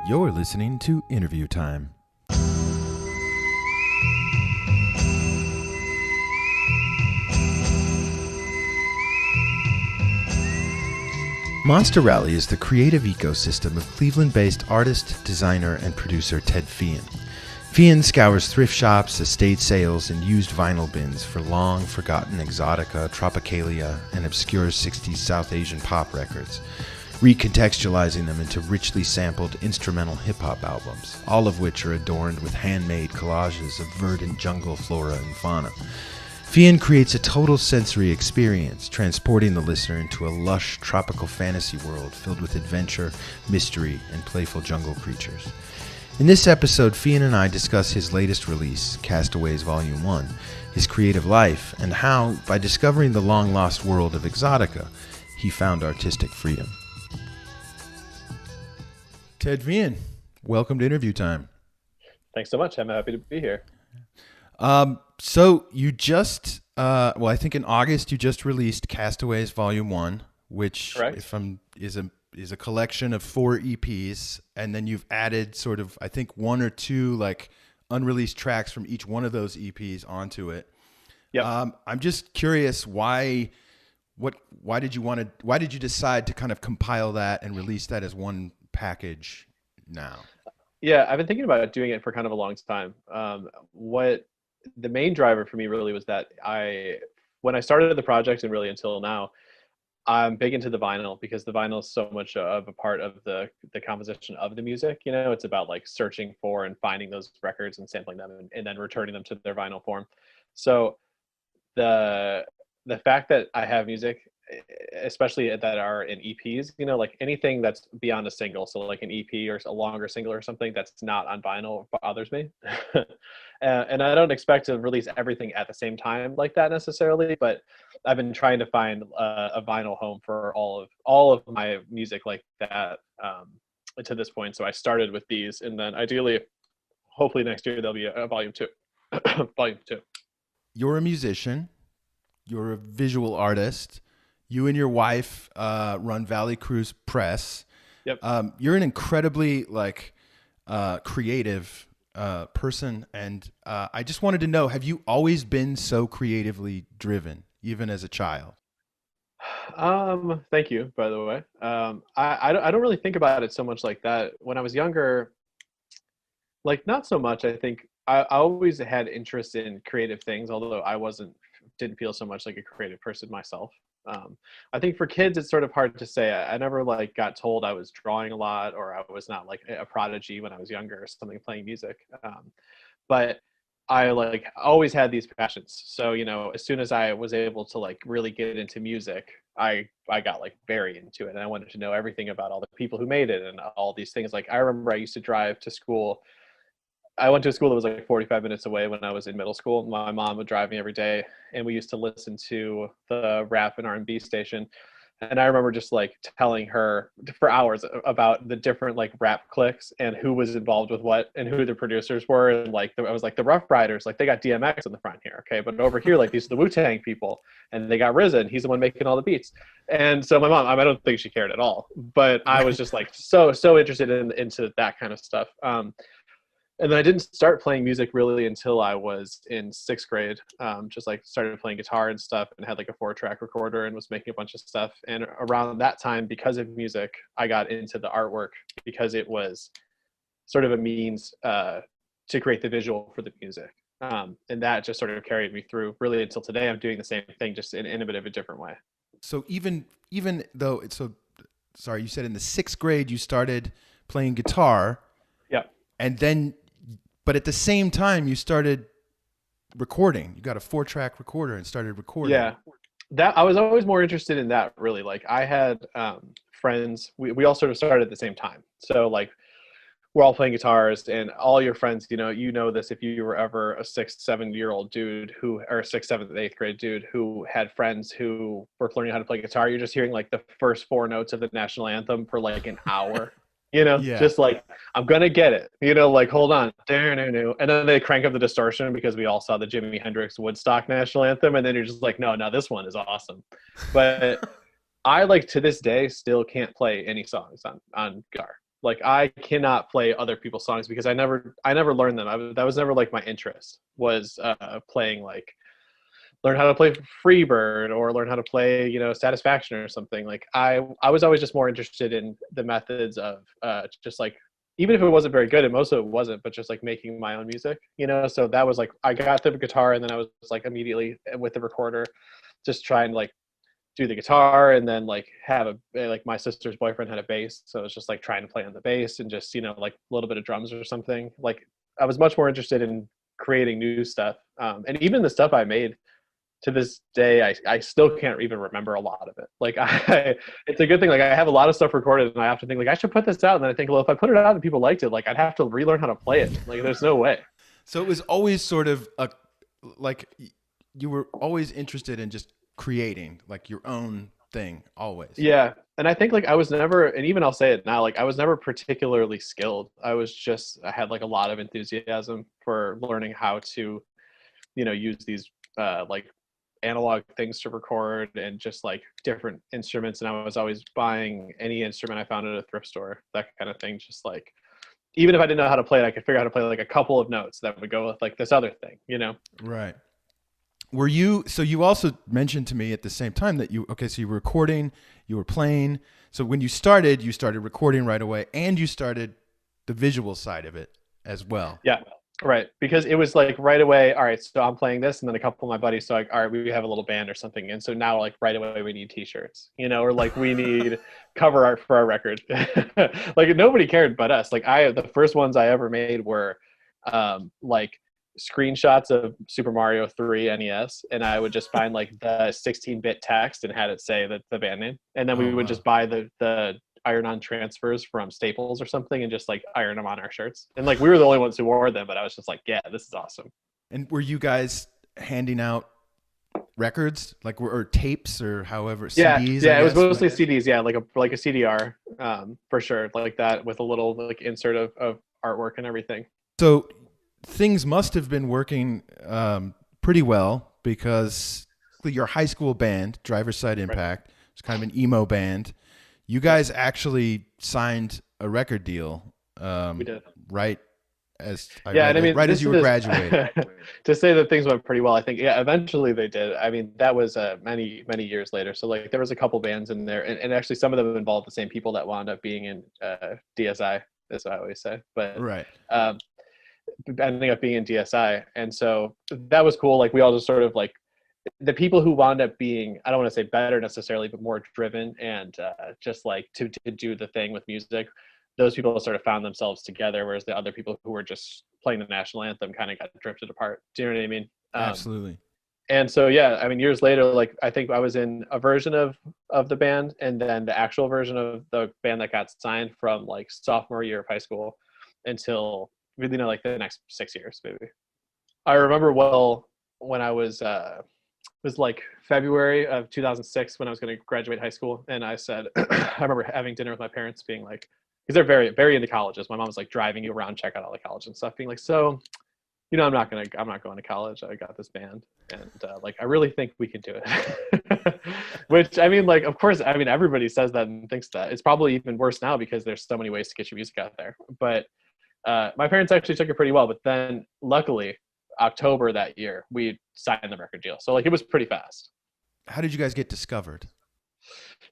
You're listening to Interview Time. Monster Rally is the creative ecosystem of Cleveland-based artist, designer, and producer Ted Feighan. Feighan scours thrift shops, estate sales, and used vinyl bins for long-forgotten exotica, tropicalia, and obscure 60s South Asian pop records, re-contextualizing them into richly sampled instrumental hip-hop albums, all of which are adorned with handmade collages of verdant jungle flora and fauna. Feighan creates a total sensory experience, transporting the listener into a lush tropical fantasy world filled with adventure, mystery, and playful jungle creatures. In this episode, Feighan and I discuss his latest release, Castaways Volume 1, his creative life, and how, by discovering the long-lost world of exotica, he found artistic freedom. Ted Feighan, welcome to Interview Time. Thanks so much. I'm happy to be here. So you just, I think in August you just released Castaways Volume 1, which is a collection of 4 EPs, and then you've added sort of, I think, 1 or 2 like unreleased tracks from each one of those EPs onto it. Yep. I'm just curious why did you decide to kind of compile that and release that as one package now? Yeah, I've been thinking about doing it for kind of a long time. What the main driver for me really was that when I started the project and really until now, I'm big into the vinyl because the vinyl is so much of a part of the composition of the music. You know, it's about like searching for and finding those records and sampling them and then returning them to their vinyl form. So the fact that I have music, especially that are in EPs, you know, like anything that's beyond a single, so like an EP or a longer single or something that's not on vinyl bothers me. And I don't expect to release everything at the same time like that necessarily, but I've been trying to find a vinyl home for all of my music like that to this point. So I started with these, and then ideally, hopefully next year there'll be a volume 2. Volume 2. You're a musician. You're a visual artist. You and your wife run Valley Cruise Press. Yep. You're an incredibly creative person, and I just wanted to know: have you always been so creatively driven, even as a child? Thank you, by the way. I don't really think about it so much like that. When I was younger, like not so much. I think I always had interest in creative things, although I didn't feel so much like a creative person myself. I think for kids, it's sort of hard to say. I never like got told I was drawing a lot or I was not like a prodigy when I was younger or something playing music. But I like always had these passions. So, you know, as soon as I was able to like really get into music, I got like very into it, and I wanted to know everything about all the people who made it and all these things. Like I remember I used to drive to school. I went to a school that was like 45 minutes away when I was in middle school. My mom would drive me every day, and we used to listen to the rap and R&B station. And I remember just like telling her for hours about the different like rap cliques and who was involved with what and who the producers were. And like, I was like, the Rough Riders, like they got DMX in the front here. Okay. But over here, like these are the Wu-Tang people, and they got RZA, and he's the one making all the beats. And so my mom, I don't think she cared at all, but I was just like, so interested into that kind of stuff. And then I didn't start playing music really until I was in 6th grade. Just like started playing guitar and stuff, and had like a 4-track recorder and was making a bunch of stuff. And around that time, because of music, I got into the artwork because it was sort of a means to create the visual for the music. And that just sort of carried me through really until today. I'm doing the same thing, just in a bit of a different way. So even though it's sorry, you said in the 6th grade you started playing guitar. Yeah. And then, but at the same time, you started recording. You got a 4-track recorder and started recording. Yeah, that I was always more interested in that. Really, like I had friends. We all sort of started at the same time. So like we're all playing guitars, and all your friends, you know this if you were ever a 6th, 7-year-old dude or a 6th, 7th, 8th grade dude who had friends who were learning how to play guitar. You're just hearing like the first 4 notes of the national anthem for like an hour. Yeah. Just like, I'm going to get it, like, hold on. And then they crank up the distortion because we all saw the Jimi Hendrix Woodstock national anthem. And then you're just like, no, this one is awesome. But I like to this day still can't play any songs on guitar. Like I cannot play other people's songs because I never learned them. That was never like my interest was playing like learn how to play Freebird or learn how to play, Satisfaction or something. Like I was always just more interested in the methods of just like, even if it wasn't very good, and most of it wasn't, but just like making my own music, So that was like, I got the guitar and then I was like immediately with the recorder, just trying to like do the guitar and then like have like my sister's boyfriend had a bass. So it was just like trying to play on the bass and just, like a little bit of drums or something. Like I was much more interested in creating new stuff. And even the stuff I made, to this day, I still can't even remember a lot of it. Like it's a good thing. Like I have a lot of stuff recorded and I have to think like I should put this out. And then I think, well, if I put it out and people liked it, like I'd have to relearn how to play it. Like there's no way. So it was always sort of like you were always interested in just creating like your own thing always. Yeah. And I think like I was never, and even I'll say it now, like I was never particularly skilled. I had like a lot of enthusiasm for learning how to, use these like analog things to record and just like different instruments. And I was always buying any instrument I found at a thrift store, that kind of thing. Just like, even if I didn't know how to play it, I could figure out how to play like a couple of notes that would go with like this other thing, Right. So you also mentioned to me at the same time that so you were recording, you were playing. So when you started recording right away and you started the visual side of it as well. Yeah. Right. Because it was like right away, all right, so I'm playing this, and then a couple of my buddies, so like, all right, we have a little band or something. And so now like right away we need t-shirts, or like we need cover art for our record. Like nobody cared but us. Like the first ones I ever made were like screenshots of Super Mario 3 NES, and I would just find like the 16-bit text and had it say the band name. And then we would just buy the iron-on transfers from Staples or something and just like iron them on our shirts. And like we were the only ones who wore them, but I was just like, yeah, this is awesome. And were you guys handing out records or tapes or however CDs? Yeah, it was mostly CDs. Yeah, like a CDR for sure, like that with a little like insert of artwork and everything. So things must have been working pretty well because your high school band, Driver's Side Impact, was kind of an emo band. You guys actually signed a record deal, we did. Right as as you were graduating. To say that things went pretty well, I think, eventually they did. I mean, that was many, many years later. So like there was a couple bands in there, and actually some of them involved the same people that wound up being in DSI, as I always say. But right. Ending up being in DSI. And so that was cool. Like we all just sort of like, the people who wound up being, I don't want to say better necessarily, but more driven and just like to do the thing with music, those people sort of found themselves together, whereas the other people who were just playing the national anthem kind of got drifted apart. Do you know what I mean? Absolutely. And so, yeah, I mean, years later, like I think I was in a version of the band, and then the actual version of the band that got signed from like sophomore year of high school until really like the next 6 years, maybe. I remember well when I was it was like February of 2006 when I was going to graduate high school. And I said, I remember having dinner with my parents being like, because they're very, very into colleges. My mom was like driving you around, check out all the colleges and stuff, being like, so, I'm not going to college. I got this band. And like, I really think we can do it. Which, I mean, like, of course, I mean, everybody says that and thinks that. It's probably even worse now because there's so many ways to get your music out there. But my parents actually took it pretty well. But then luckily, October that year, we signed the record deal. So like it was pretty fast. How did you guys get discovered?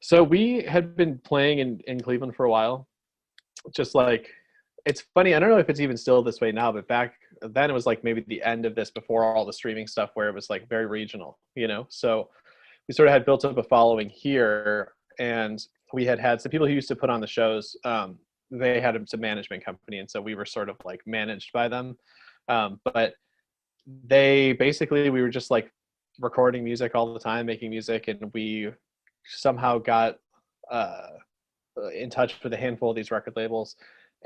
So we had been playing in Cleveland for a while. Just like, it's funny, I don't know if it's even still this way now, but back then it was like maybe the end of this before all the streaming stuff where it was like very regional, So we sort of had built up a following here, and we had some people who used to put on the shows. They had a management company, and so we were sort of like managed by them. But we were just like recording music all the time, making music, and we somehow got in touch with a handful of these record labels,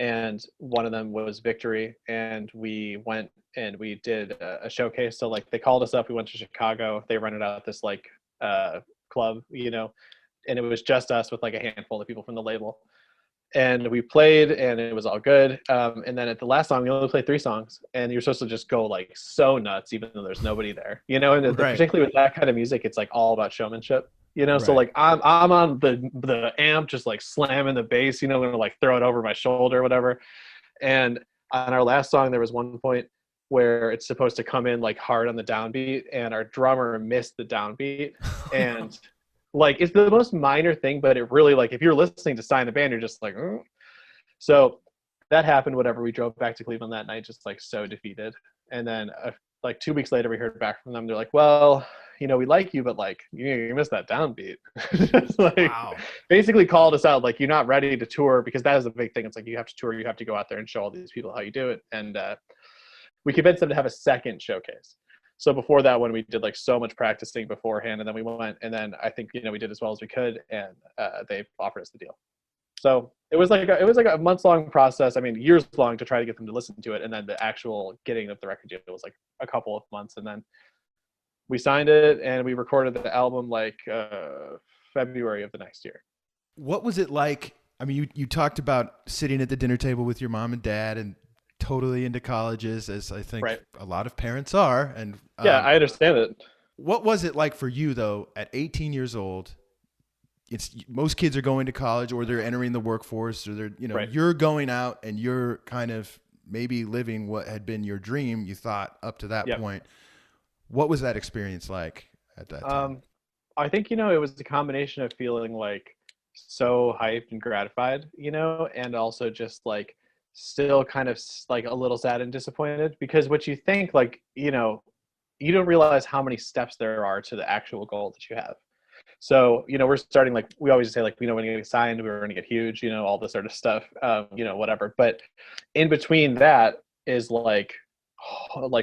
and one of them was Victory, and we went and we did a showcase. So like they called us up, we went to Chicago, they rented out this like club, and it was just us with like a handful of people from the label. And we played, and it was all good. And then at the last song, we only played 3 songs, and you're supposed to just go like so nuts, even though there's nobody there, And right. Particularly with that kind of music, it's like all about showmanship. you know. So Right. like I'm on the amp, just like slamming the bass, you know, gonna like throw it over my shoulder or whatever. And on our last song, there was one point where it's supposed to come in like hard on the downbeat, and our drummer missed the downbeat. And like it's the most minor thing, but it really, like, if you're listening to Sign the Band, you're just like, "Mm." So that happened. Whatever. We drove back to Cleveland that night, just like so defeated. And then like 2 weeks later, we heard back from them. They're like, "Well, you know, we like you, but like you missed that downbeat." Just like Wow. basically called us out, like, you're not ready to tour, because that is the big thing. It's like you have to tour, you have to go out there and show all these people how you do it. And we convinced them to have a second showcase. So before that one, we did like so much practicing beforehand, and then we went, and then I think, you know, we did as well as we could, and they offered us the deal. So it was like a months long process. I mean, years long to try to get them to listen to it, and then the actual getting of the record deal was like a couple of months, and then we signed it and we recorded the album like February of the next year. What was it like? I mean, you talked about sitting at the dinner table with your mom and dad and totally into colleges, as I think Right. a lot of parents are. And Yeah, I understand it. what was it like for you though, at 18 years old? It's most kids are going to college, or they're entering the workforce, or they're, you know, Right. you're going out and you're kind of maybe living what had been your dream, you thought, up to that Yep. point. What was that experience like at that time? I think, you know, it was a combination of feeling like so hyped and gratified, you know, and also just like still kind of like a little sad and disappointed, because what you think, like, you know, you don't realize how many steps there are to the actual goal that you have. So, you know, we're starting, like, we always say, like, you know, when you get signed, we're going to get huge, you know, all this sort of stuff, you know, whatever. But in between that is like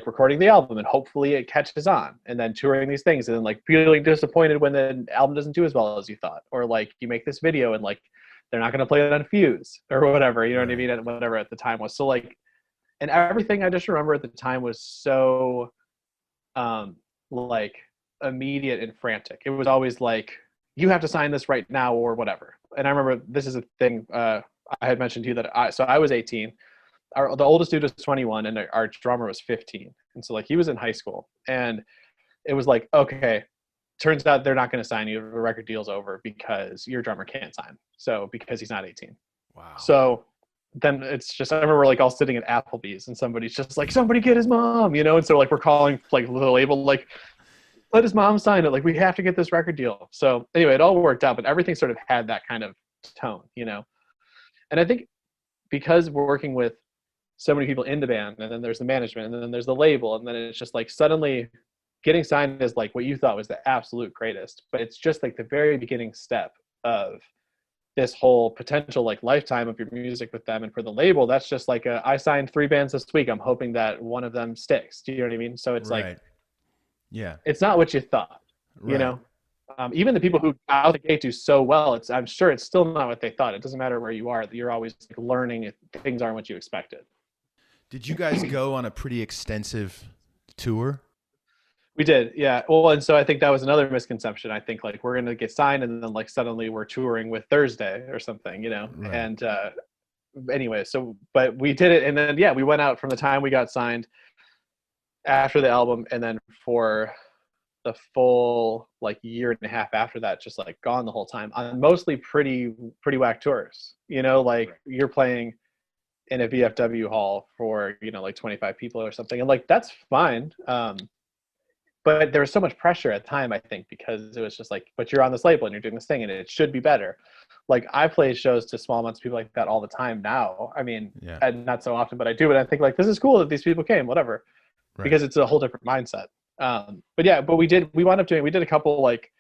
recording the album, and hopefully it catches on, and then touring these things, and then like feeling disappointed when the album doesn't do as well as you thought, or like you make this video and like they're not going to play it on Fuse or whatever, you know what I Right. mean? And whatever at the time was. So like, and everything I just remember at the time was so like immediate and frantic. It was always like, you have to sign this right now or whatever. And I remember, this is a thing I had mentioned to you, that I was 18. The oldest dude was 21, and our drummer was 15. And so like he was in high school, and it was like, okay, turns out they're not going to sign you. The record deal's over because your drummer can't sign. So because he's not 18. Wow. So then it's just, I remember like all sitting at Applebee's, and somebody's just like, somebody get his mom, you know? And so like we're calling like the label, like, let his mom sign it. Like, we have to get this record deal. So anyway, it all worked out, but everything sort of had that kind of tone, you know? And I think because we're working with so many people in the band, and then there's the management, and then there's the label, and then it's just like suddenly getting signed is like what you thought was the absolute greatest, but it's just like the very beginning step of this whole potential like lifetime of your music with them. And for the label, that's just like I signed 3 bands this week, I'm hoping that one of them sticks. Do you know what I mean? So it's Right. like, Yeah. it's not what you thought, you Right. know? Even the people who out the gate do so well, I'm sure it's still not what they thought. It doesn't matter where you are. You're always like learning if things aren't what you expected. Did you guys go on a pretty extensive tour? We did, yeah. Well, and so I think that was another misconception. I think like we're gonna get signed, and then like suddenly we're touring with Thursday or something, you know. Right. And anyway, so but we did it, and then yeah, we went out from the time we got signed after the album, and then for the full like year and a half after that, just like gone the whole time on mostly pretty whack tours. You know, like Right. you're playing in a VFW hall for, you know, like 25 people or something, and like that's fine. But there was so much pressure at the time, I think, because it was just like, but you're on this label and you're doing this thing and it should be better. Like I play shows to small amounts of people like that all the time now. I mean, Yeah. and not so often, but I do. And I think like, this is cool that these people came, whatever, Right. because it's a whole different mindset. But yeah, but we did a couple like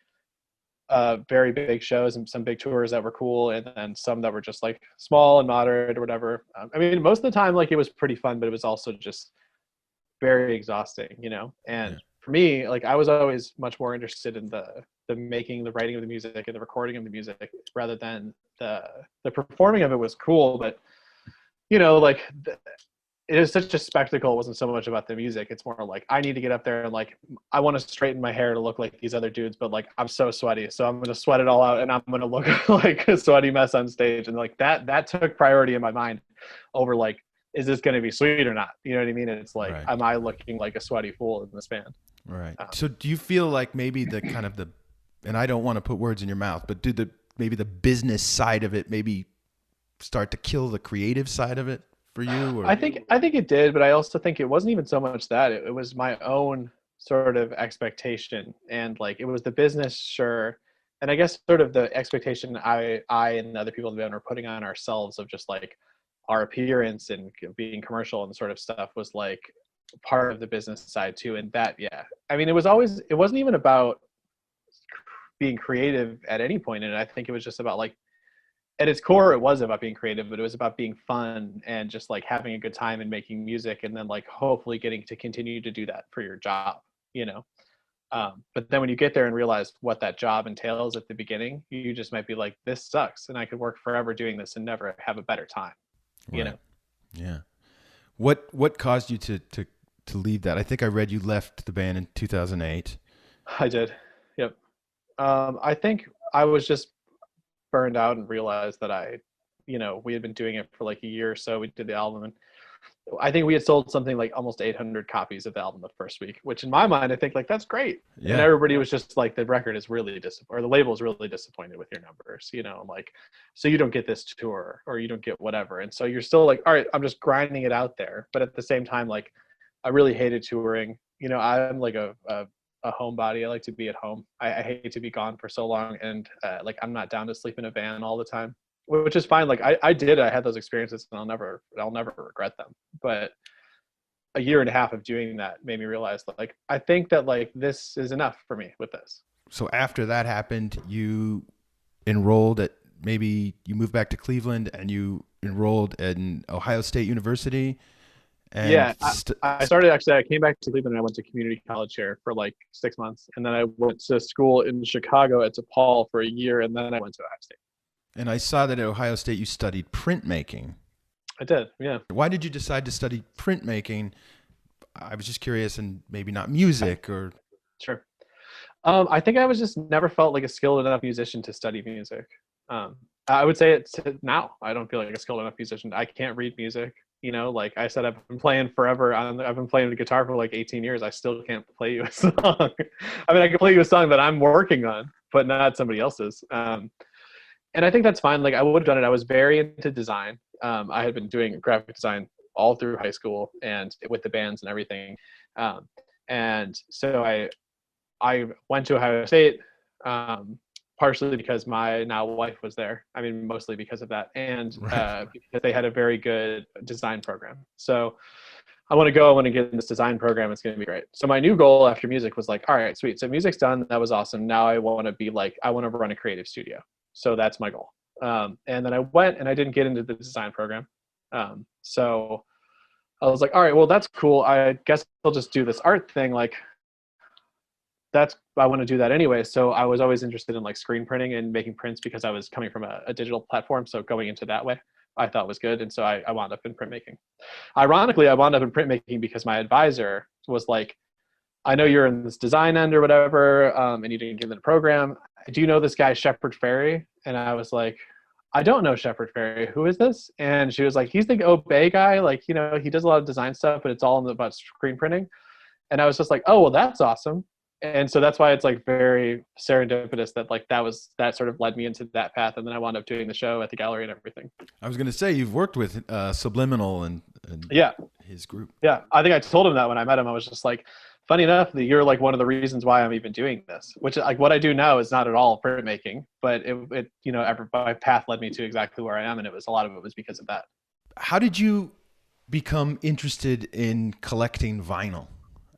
very big shows and some big tours that were cool. And then some that were just like small and moderate or whatever. I mean, most of the time, like it was pretty fun, but it was also just very exhausting, you know? And Yeah. for me, like I was always much more interested in the making, the writing of the music and the recording of the music, rather than the performing of it was cool. But, you know, like it is such a spectacle. It wasn't so much about the music. It's more like, I need to get up there and like, I want to straighten my hair to look like these other dudes, but like, I'm so sweaty. So I'm going to sweat it all out and I'm going to look like a sweaty mess on stage. And like that took priority in my mind over like, is this going to be sweet or not? You know what I mean? And it's like, Right. am I looking like a sweaty fool in this band? Right. So do you feel like maybe the kind of the and I don't want to put words in your mouth, but did maybe the business side of it maybe start to kill the creative side of it for you? Or I think it did, but I also think it wasn't even so much that it was my own sort of expectation, and like it was the business, sure, and I guess sort of the expectation I and the other people in the band were putting on ourselves of just like our appearance and being commercial and sort of stuff was like part of the business side too. And that, yeah, I mean, it wasn't even about being creative at any point, and I think it was just about like at its core, it was about being creative, but it was about being fun and just like having a good time and making music, and then like hopefully getting to continue to do that for your job, you know. But then when you get there and realize what that job entails at the beginning, you just might be like, this sucks, and I could work forever doing this and never have a better time, you know. Yeah. What caused you to leave that? I think I read you left the band in 2008. I did. Yep. I think I was just burned out and realized that we had been doing it for like a year or so. We did the album, and I think we had sold something like almost 800 copies of the album the first week, which in my mind, I think like that's great. Yeah. And everybody was just like, the record is really disappointed, or the label is really disappointed with your numbers, you know, like, so you don't get this tour or you don't get whatever. And so you're still like, all right, I'm just grinding it out there. But at the same time, like, I really hated touring. You know, I'm like a homebody. I like to be at home. I hate to be gone for so long. And like, I'm not down to sleep in a van all the time, which is fine. Like I had those experiences, and I'll never regret them. But a year and a half of doing that made me realize that, like, I think that like this is enough for me with this. So after that happened, you enrolled at, maybe you moved back to Cleveland and you enrolled in Ohio State University. And yeah, I started, actually, I came back to Cleveland and I went to community college here for like 6 months. And then I went to school in Chicago at DePaul for a year. And then I went to Ohio State. And I saw that at Ohio State you studied printmaking. I did, yeah. Why did you decide to study printmaking? I was just curious, and maybe not music or... Sure. I think I was just never felt like a skilled enough musician to study music. I would say it's now. I don't feel like a skilled enough musician. I can't read music. You know, like I said, I've been playing forever. I've been playing the guitar for like 18 years. I still can't play you a song. I mean, I can play you a song that I'm working on, but not somebody else's. And I think that's fine. Like I would have done it. I was very into design. I had been doing graphic design all through high school and with the bands and everything. And so I went to Ohio State, partially because my now wife was there. I mean, mostly because of that. And because they had a very good design program. So I want to get in this design program. It's going to be great. So my new goal after music was like, all right, sweet. So music's done. That was awesome. Now I want to run a creative studio. So that's my goal. And then I went and I didn't get into the design program. So I was like, all right, well, that's cool. I guess I'll just do this art thing. Like, I want to do that anyway. So I was always interested in like screen printing and making prints because I was coming from a digital platform. So going into that way, I thought was good. And so I wound up in printmaking. Ironically, I wound up in printmaking because my advisor was like, I know you're in this design end or whatever, and you didn't get into the program. Do you know this guy, Shepard Fairey? And I was like, I don't know Shepard Fairey. Who is this? And she was like, he's the Obey guy. Like, you know, he does a lot of design stuff, but it's all about screen printing. And I was just like, oh, well, that's awesome. And so that's why it's like very serendipitous that like that sort of led me into that path. And then I wound up doing the show at the gallery and everything. I was going to say, you've worked with Subliminal and yeah, his group. Yeah. I think I told him that when I met him. I was just like, funny enough, that you're like one of the reasons why I'm even doing this, which like what I do now is not at all printmaking, but it you know, my path led me to exactly where I am. And a lot of it was because of that. How did you become interested in collecting vinyl?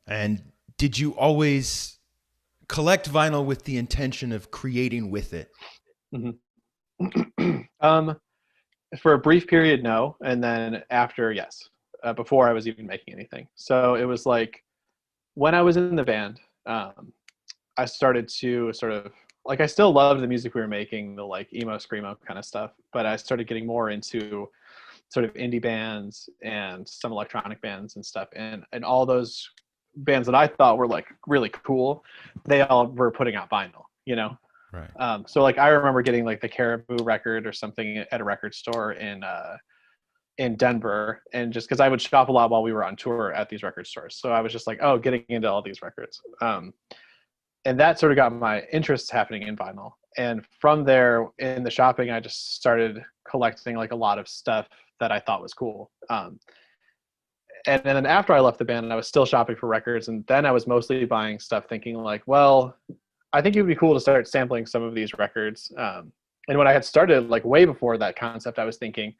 And did you always collect vinyl with the intention of creating with it? Mm-hmm. For a brief period, no. And then after, yes, before I was even making anything. So it was like, when I was in the band, I started to sort of, like, I still loved the music we were making, the like emo, screamo kind of stuff, but I started getting more into sort of indie bands and some electronic bands and stuff. And all those bands that I thought were like really cool, they all were putting out vinyl, you know? Right. So like, I remember getting like the Caribou record or something at a record store in Denver, and just because I would shop a lot while we were on tour at these record stores. So I was just like, oh, getting into all these records. and that sort of got my interest happening in vinyl. And from there, in the shopping, I just started collecting like a lot of stuff that I thought was cool. And then after I left the band, I was still shopping for records, and then I was mostly buying stuff thinking like, well, I think it would be cool to start sampling some of these records. And when I had started, like way before that concept, I was thinking,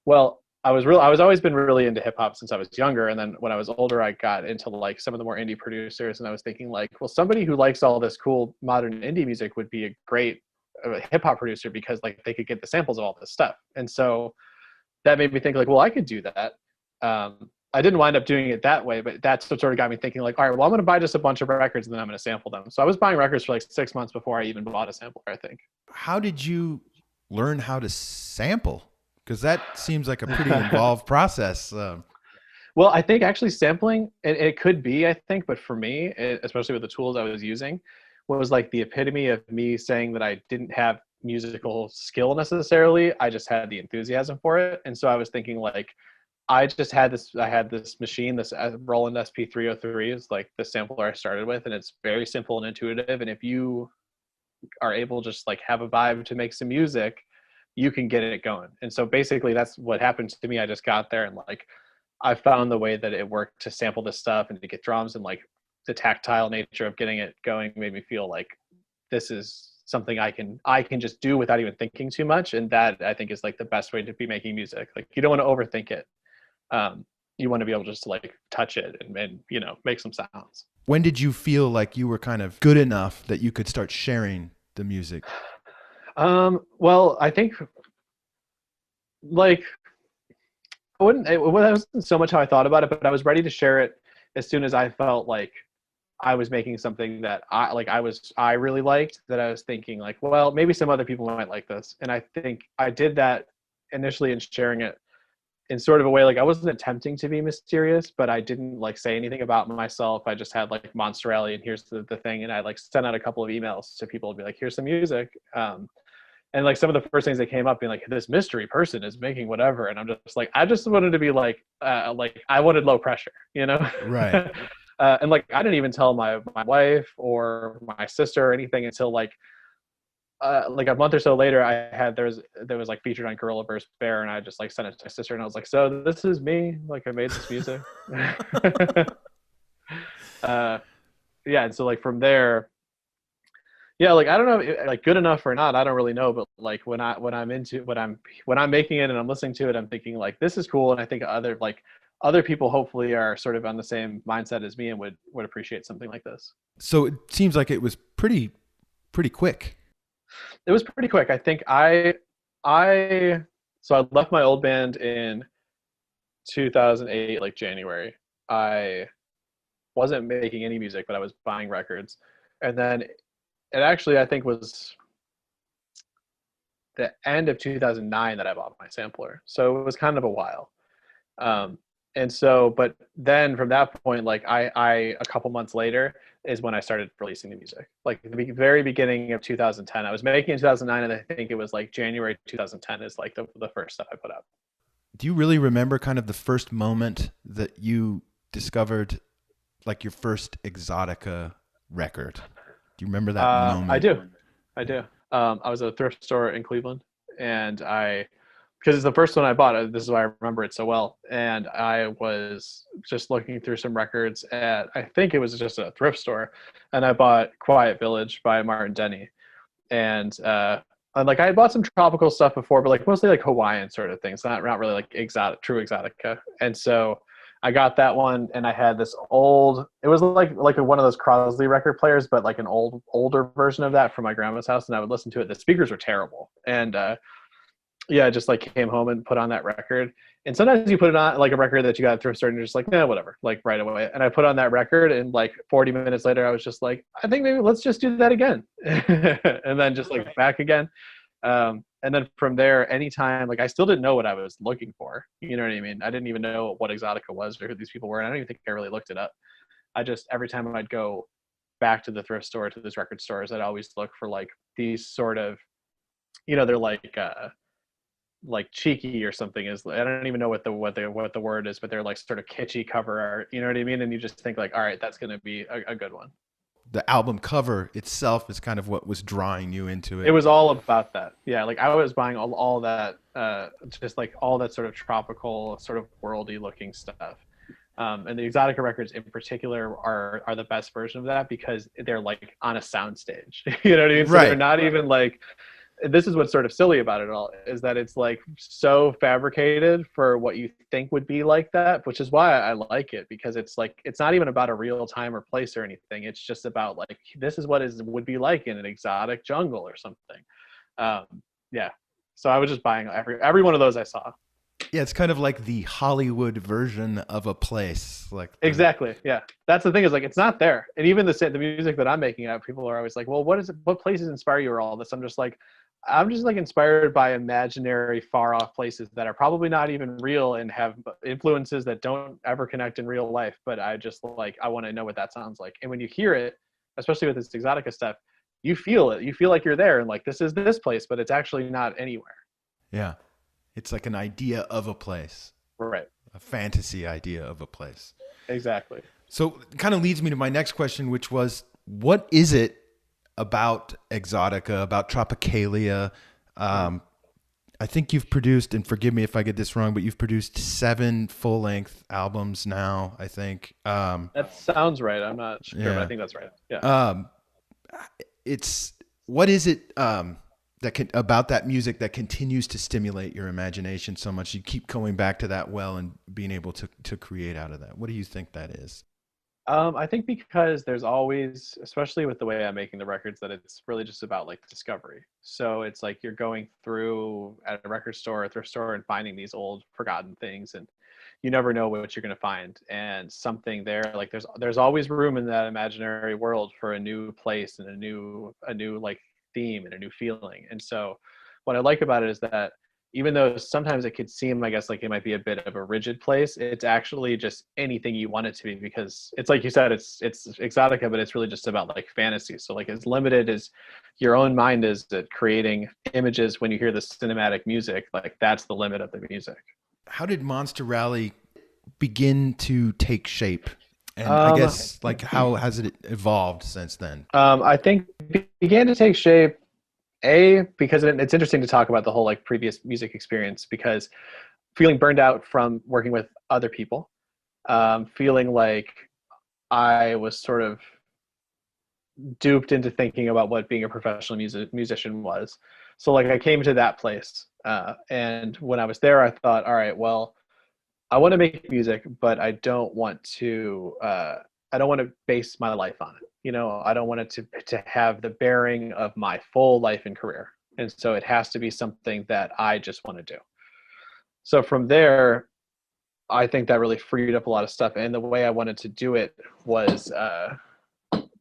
well, I was always been really into hip hop since I was younger. And then when I was older, I got into like some of the more indie producers, and I was thinking like, well, somebody who likes all this cool modern indie music would be a great hip hop producer, because like they could get the samples of all this stuff. And so that made me think like, well, I could do that. I didn't wind up doing it that way, but that's what sort of got me thinking like, all right, well, I'm going to buy just a bunch of records and then I'm going to sample them. So I was buying records for like 6 months before I even bought a sampler, I think. How did you learn how to sample? Because that seems like a pretty involved process. Well, I think actually sampling, it could be, I think, but for me, especially with the tools I was using, was like the epitome of me saying that I didn't have musical skill necessarily. I just had the enthusiasm for it. And so I was thinking like, I had this machine, this Roland SP303 is like the sampler I started with, and it's very simple and intuitive. And if you are able to just like have a vibe to make some music, you can get it going. And so basically that's what happened to me. I just got there and like, I found the way that it worked to sample this stuff and to get drums, and like the tactile nature of getting it going made me feel like this is something I can just do without even thinking too much. And that I think is like the best way to be making music. Like you don't want to overthink it. You want to be able just to like touch it and you know, make some sounds. When did you feel like you were kind of good enough that you could start sharing the music? Well, I think like it wasn't so much how I thought about it, but I was ready to share it as soon as I felt like I was making something that I really liked, that I was thinking like, well, maybe some other people might like this. And I think I did that initially in sharing it in sort of a way, like I wasn't attempting to be mysterious, but I didn't like say anything about myself. I just had like Monster Alley and here's the thing. And I like sent out a couple of emails to people to be like, here's some music. And like some of the first things that came up being like, this mystery person is making whatever. And I'm just like, I just wanted to be like I wanted low pressure, you know? Right. And like, I didn't even tell my wife or my sister or anything until like a month or so later. There was like featured on Gorilla vs. Bear, and I just like sent it to my sister and I was like, so this is me, like I made this music. Yeah. And so like from there, yeah, like I don't know, like good enough or not, I don't really know, but like when I'm making it and I'm listening to it, I'm thinking like this is cool, and I think other people hopefully are sort of on the same mindset as me and would appreciate something like this. So it seems like it was pretty quick. It was pretty quick. I think so I left my old band in 2008, like January. I wasn't making any music, but I was buying records. And then it actually, I think, was the end of 2009 that I bought my sampler. So it was kind of a while. And so, but then from that point, like I a couple months later is when I started releasing the music. Like the very beginning of 2010, I was making in 2009, and I think it was like January 2010 is like the first stuff I put out. Do you really remember kind of the first moment that you discovered like your first exotica record? Do you remember that moment? I do. I was at a thrift store in Cleveland, and because it's the first one I bought, this is why I remember it so well. And I was just looking through some records at, I think it was just a thrift store, and I bought Quiet Village by Martin Denny. And like I had bought some tropical stuff before, but like mostly like Hawaiian sort of things, not really like true exotica. And so I got that one, and I had this it was like one of those Crosley record players, but like an older version of that from my grandma's house. And I would listen to it. The speakers were terrible. And yeah, I just like came home and put on that record. And sometimes you put it on like a record that you got at thrift store and you're just like, nah, whatever, like right away. And I put on that record, and like 40 minutes later, I was just like, I think maybe let's just do that again. And then just like back again. And then from there, anytime, like I still didn't know what I was looking for. You know what I mean? I didn't even know what exotica was or who these people were. And I don't even think I really looked it up. Every time I'd go back to the thrift store, to those record stores, I'd always look for like these sort of, you know, they're like cheeky or something. Is I don't even know what the word is, but they're like sort of kitschy cover art. You know what I mean? And you just think like, all right, that's going to be a good one. the album cover itself is kind of what was drawing you into it. It was all about that. Yeah, like I was buying all that, just like all that sort of tropical, sort of worldy looking stuff. And the exotica records in particular are the best version of that because they're like on a soundstage. You know what I mean? So Right. they're not even like, this is what's sort of silly about it all, is that it's like so fabricated for what you think would be like that, which is why I like it, because it's like, it's not even about a real time or place or anything. It's just about like, this is what would be like in an exotic jungle or something. Yeah. So I was just buying every one of those I saw. Yeah, it's kind of like the Hollywood version of a place. Exactly. Yeah. That's the thing, is like, it's not there. And even the music that I'm making out, people are always like, well, what places inspire you or all this? I'm just like inspired by imaginary far off places that are probably not even real and have influences that don't ever connect in real life. But I want to know what that sounds like. And when you hear it, especially with this exotica stuff, you feel it. You feel like you're there and like, this is this place, but it's actually not anywhere. Yeah. It's like an idea of a place. Right. A fantasy idea of a place. Exactly. So it kind of leads me to my next question, which was, what is it about exotica, about tropicalia? I think you've produced, and forgive me if I get this wrong, but you've produced 7 full-length albums now, I think. That sounds right. I'm not sure, but I think that's right. Yeah. What is it about that music that continues to stimulate your imagination so much? You keep going back to that well and being able to create out of that. What do you think that is? I think because there's always, especially with the way I'm making the records, that it's really just about like discovery. So it's like you're going through at a record store or thrift store and finding these old forgotten things, and you never know what you're going to find. And something there, like there's always room in that imaginary world for a new place and a new like theme and a new feeling. And so what I like about it is that even though sometimes it could seem, I guess, like it might be a bit of a rigid place, it's actually just anything you want it to be, because it's like you said, it's exotica, but it's really just about like fantasy. So like as limited as your own mind is at creating images when you hear the cinematic music, like that's the limit of the music. How did Monster Rally begin to take shape? And I guess, like, how has it evolved since then? I think it began to take shape, because it's interesting to talk about the whole like previous music experience, because feeling burned out from working with other people, feeling like I was sort of duped into thinking about what being a professional musician was. So like I came to that place, and when I was there, I thought, all right, well, I want to make music, but I don't want to base my life on it. You know, I don't want it to have the bearing of my full life and career. And so it has to be something that I just want to do. So from there, I think that really freed up a lot of stuff. And the way I wanted to do it was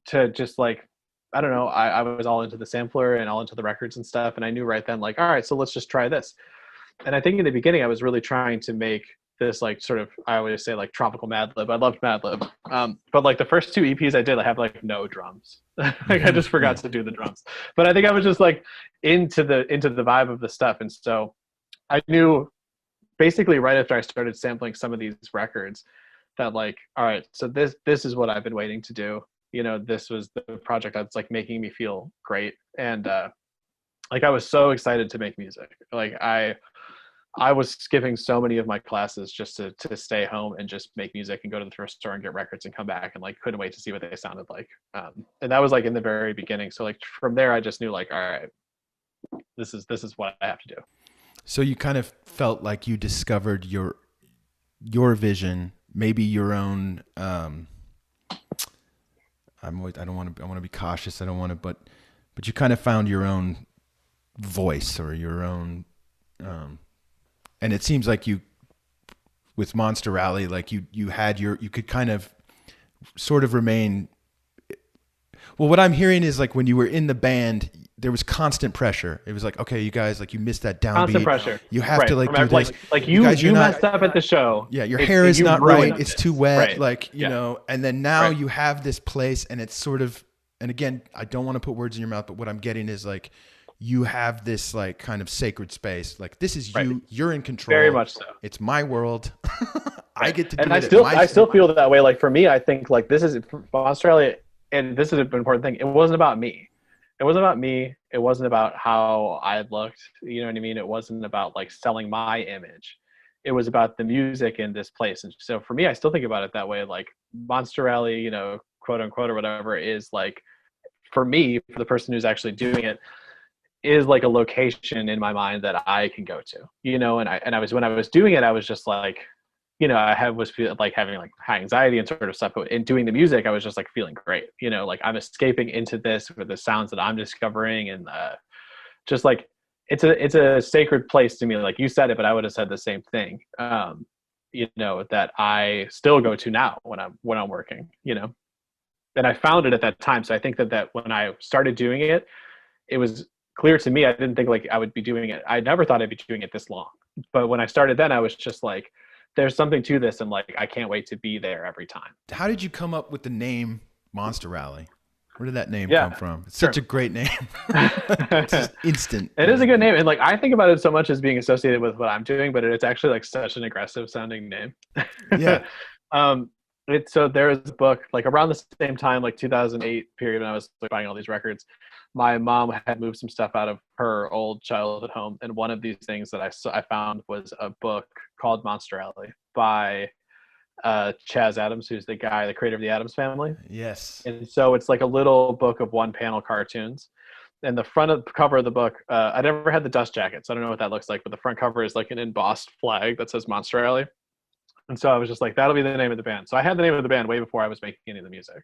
to just like, I don't know, I was all into the sampler and all into the records and stuff. And I knew right then, like, all right, so let's just try this. And I think in the beginning, I was really trying to make this like sort of, I always say like tropical Madlib. I loved Madlib. But like the first 2 EPs I did, I have like no drums. Like I just forgot to do the drums. But I think I was just like into the vibe of the stuff. And so I knew basically right after I started sampling some of these records that like, all right, so this is what I've been waiting to do. You know, this was the project that's like making me feel great. And like I was so excited to make music. Like I was skipping so many of my classes just to stay home and just make music and go to the thrift store and get records and come back, and like couldn't wait to see what they sounded like. And that was like in the very beginning. So like from there, I just knew like, all right, this is what I have to do. So you kind of felt like you discovered your vision, maybe your own. I want to be cautious. I don't want to, but you kind of found your own voice or your own. And it seems like you, with Monster Rally, like you could kind of sort of remain. Well, what I'm hearing is like when you were in the band, there was constant pressure. It was like, okay, you guys, like you missed that downbeat. Constant pressure. You have to like do this. Like you messed up at the show. Yeah, your hair is not right. It's too wet. Right. Like, you know, and then now you have this place and it's sort of, and again, I don't want to put words in your mouth, but what I'm getting is like, you have this like kind of sacred space. Like this is you, you're in control. Very much so. It's my world. I get to do and it. I still feel that way. Like for me, I think like this is Australia and this is an important thing, it wasn't about me. It wasn't about me. It wasn't about how I looked. You know what I mean? It wasn't about like selling my image. It was about the music in this place. And so for me, I still think about it that way. Like Monster Alley, you know, quote unquote or whatever, is like, for me, for the person who's actually doing it, is like a location in my mind that I can go to, you know. And I was, when I was doing it, I was just like, you know, was like having like high anxiety and sort of stuff, but in doing the music, I was just like feeling great, you know, like I'm escaping into this with the sounds that I'm discovering. And just like, it's a sacred place to me. Like you said it, but I would have said the same thing. You know, that I still go to now when I'm working, you know. And I found it at that time. So I think that when I started doing it, it was clear to me. I didn't think like I would be doing it. I never thought I'd be doing it this long. But when I started then, I was just like, there's something to this. And like, I can't wait to be there every time. How did you come up with the name Monster Rally? Where did that name come from? It's such a great name. It's just instant. It is a good name. And like, I think about it so much as being associated with what I'm doing, but it's actually like such an aggressive sounding name. Yeah. So there was a book like around the same time, like 2008 period, when I was like, buying all these records. My mom had moved some stuff out of her old childhood home, and one of these things that I found was a book called Monster Alley by Chaz Addams, who's the creator of the Addams Family. Yes. And so it's like a little book of one panel cartoons. And the cover of the book, I never had the dust jacket, so I don't know what that looks like, but the front cover is like an embossed flag that says Monster Alley. And so I was just like, that'll be the name of the band. So I had the name of the band way before I was making any of the music.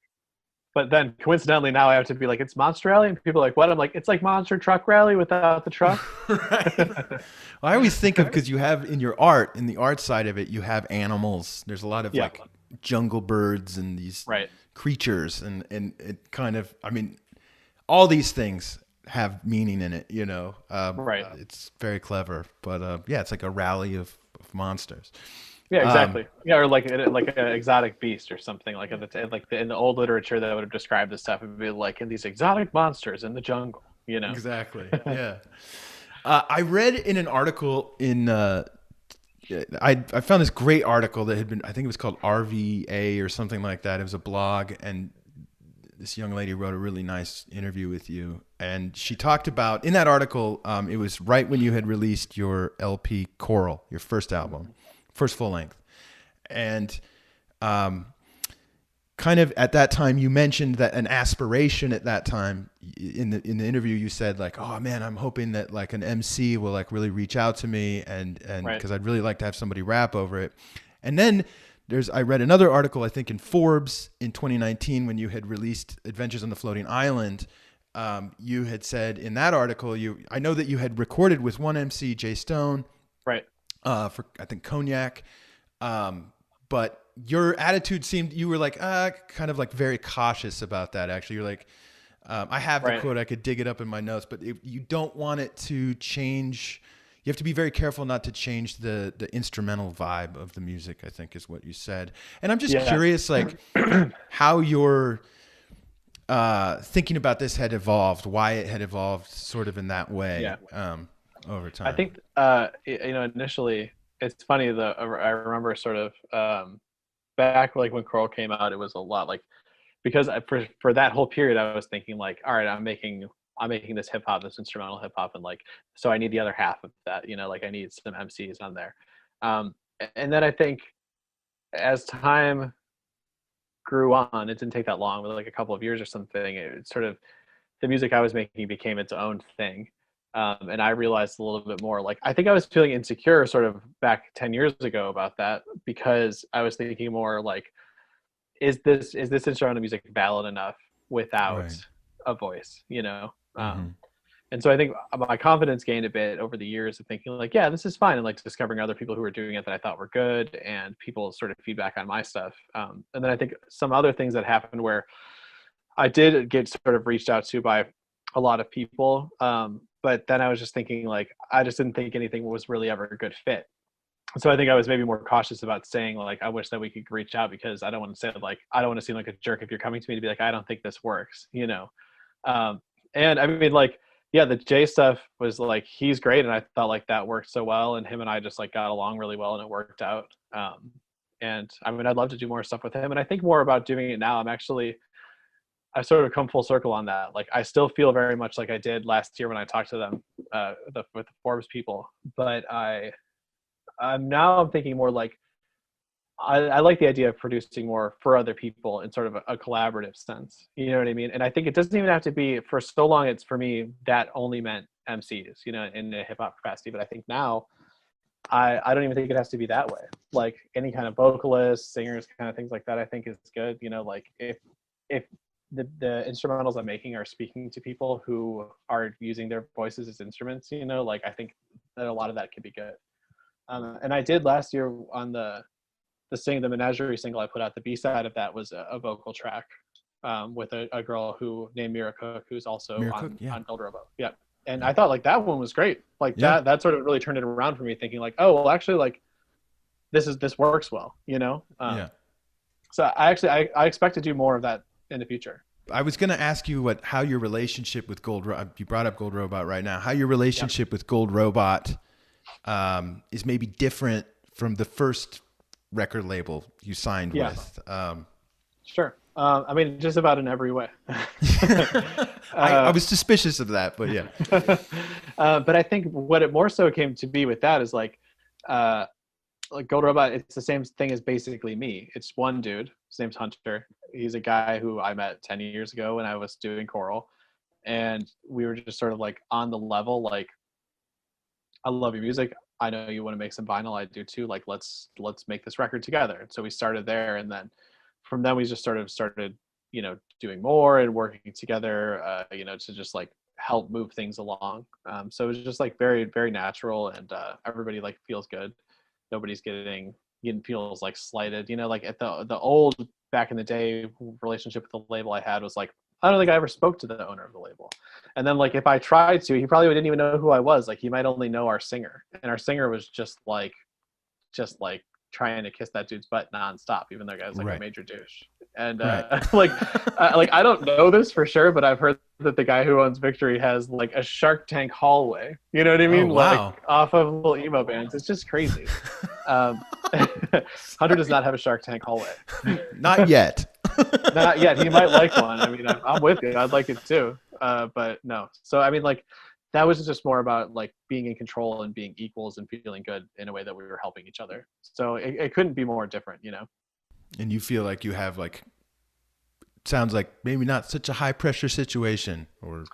But then coincidentally now I have to be like, it's Monster Rally, and people are like, what? I'm like, it's like Monster Truck Rally without the truck. Right. Well, I always think of, because you have in your art, in the art side of it, you have animals. There's a lot of like jungle birds and these creatures, and it kind of, I mean, all these things have meaning in it, you know. It's very clever, but yeah, it's like a rally of monsters. Yeah, exactly. Or like an exotic beast or something like in the old literature that would have described this stuff. It would be like in these exotic monsters in the jungle, you know. Exactly. Yeah. I read in an article in I found this great article that had been, I think it was called RVA or something like that. It was a blog, and this young lady wrote a really nice interview with you, and she talked about, in that article, it was right when you had released your LP Coral, your first album. First full length. And kind of at that time, you mentioned that an aspiration at that time in the interview, you said like, oh man, I'm hoping that like an MC will like really reach out to me, and because I'd really like to have somebody rap over it. And then I read another article, I think in Forbes in 2019, when you had released Adventures on the Floating Island. You had said in that article, I know that you had recorded with one MC, Jay Stone. Right. For I think Cognac, but your attitude seemed, you were like kind of like very cautious about that. Actually, you're like, I have the quote, I could dig it up in my notes, but you don't want it to change. You have to be very careful not to change the instrumental vibe of the music, I think is what you said. And I'm just curious, like how your thinking about this had evolved, why it had evolved sort of in that way. Over time. I think, you know, initially it's funny though. I remember sort of back like when Coral came out, it was a lot like, because for that whole period, I was thinking like, all right, I'm making this hip hop, this instrumental hip hop, and like, so I need the other half of that, you know, like I need some MCs on there. And then I think as time grew on, it didn't take that long, but like a couple of years or something, it sort of, the music I was making became its own thing. And I realized a little bit more, like, I think I was feeling insecure sort of back 10 years ago about that, because I was thinking more like, is this instrumental music valid enough without a voice, you know? And so I think my confidence gained a bit over the years of thinking like, yeah, this is fine. And like discovering other people who were doing it that I thought were good, and people sort of feedback on my stuff. And then I think some other things that happened where I did get sort of reached out to by a lot of people. But then I was just thinking like, I just didn't think anything was really ever a good fit. So I think I was maybe more cautious about saying like, I wish that we could reach out, because I don't want to say like, I don't want to seem like a jerk if you're coming to me to be like, I don't think this works, you know? And I mean, like, yeah, the Jay stuff was like, he's great. And I thought like that worked so well. And him and I just like got along really well, and it worked out. And I mean, I'd love to do more stuff with him. And I think more about doing it now. I'm actually I sort of come full circle on that. Like I still feel very much like I did last year when I talked to them, with the Forbes people. But I'm thinking more like I like the idea of producing more for other people in sort of a collaborative sense. You know what I mean? And I think it doesn't even have to be, for so long it's for me that only meant MCs, you know, in the hip hop capacity. But I think now I don't even think it has to be that way. Like any kind of vocalists, singers, kind of things like that, I think is good. You know, like if the instrumentals I'm making are speaking to people who are using their voices as instruments, you know, like I think that a lot of that could be good. And I did last year on the Menagerie single I put out. The B-side of that was a vocal track with a girl named Mira Cook, who's also on Gold Robo. Yeah. And I thought like that one was great. Like that sort of really turned it around for me, thinking like, oh, well, actually, like this works well, you know? So I expect to do more of that in the future. I was going to ask you how your relationship with you brought up Gold Robot right now, how your relationship with Gold Robot is maybe different from the first record label you signed with. Sure. I mean, just about in every way. I was suspicious of that, but yeah. But I think what it more so came to be with that is like Gold Robot, it's the same thing as basically me. It's one dude. His name's Hunter. He's a guy who I met 10 years ago when I was doing choral. And we were just sort of like on the level, like, I love your music. I know you want to make some vinyl. I do too. Like, let's make this record together. So we started there. And then from then we just sort of started, you know, doing more and working together, you know, to just like help move things along. So it was just like very, very natural, and everybody like feels good. Nobody's getting feels like slighted, you know, like at the old back in the day relationship with the label I had was like, I don't think I ever spoke to the owner of the label. And then like if I tried to, he probably didn't even know who I was. Like he might only know our singer, and our singer was just like trying to kiss that dude's butt nonstop, even though the guy's like a major douche. And like I don't know this for sure, but I've heard that the guy who owns Victory has like a Shark Tank hallway. You know what I mean? Oh, wow. Like off of little emo bands. It's just crazy. Hunter does not have a Shark Tank hallway. Not yet. Not yet. He might like one. I mean, I'm with you. I'd like it too. But no. So I mean, like that was just more about like being in control and being equals and feeling good in a way that we were helping each other. So it couldn't be more different, you know? And you feel like you have like, sounds like maybe not such a high pressure situation, or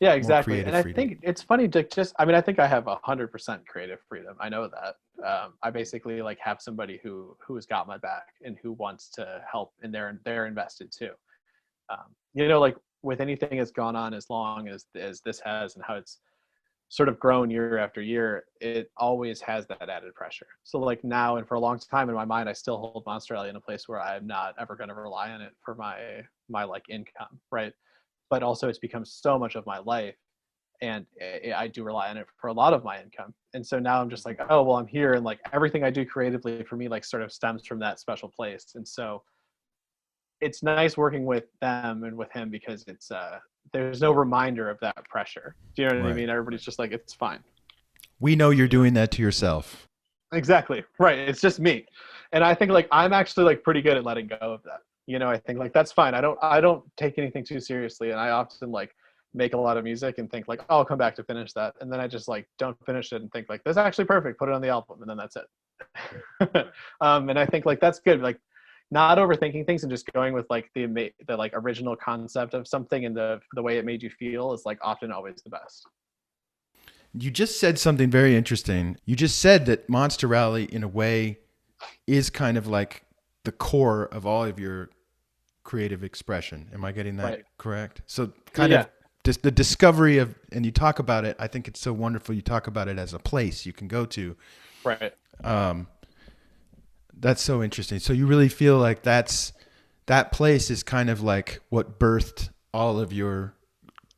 yeah, exactly. And I think it's funny to just, I mean, I think I have 100% creative freedom. I know that. I basically like have somebody who's got my back and who wants to help, and they're invested too. You know, like with anything that's gone on as long as this has, and how it's sort of grown year after year, it always has that added pressure. So like now, and for a long time in my mind, I still hold Monster Alley in a place where I'm not ever going to rely on it for my like income, right? But also it's become so much of my life, and I do rely on it for a lot of my income. And so now I'm just like, oh, well, I'm here, and like everything I do creatively for me like sort of stems from that special place. And so it's nice working with them and with him, because it's there's no reminder of that pressure. Do you know what I mean? Everybody's just like, it's fine. We know you're doing that to yourself. Exactly. Right. It's just me. And I think like I'm actually like pretty good at letting go of that. You know, I think like that's fine. I don't take anything too seriously, and I often like make a lot of music and think like, oh, I'll come back to finish that, and then I just like don't finish it and think like, this is actually perfect, put it on the album, and then that's it. And I think like that's good. Like not overthinking things and just going with like the like original concept of something, and the way it made you feel is like often always the best. You just said something very interesting. You just said that Monster Rally in a way is kind of like the core of all of your creative expression. Am I getting that correct? So kind of just the discovery of, and you talk about it, I think it's so wonderful. You talk about it as a place you can go to. Right. That's so interesting. So you really feel like that place is kind of like what birthed all of your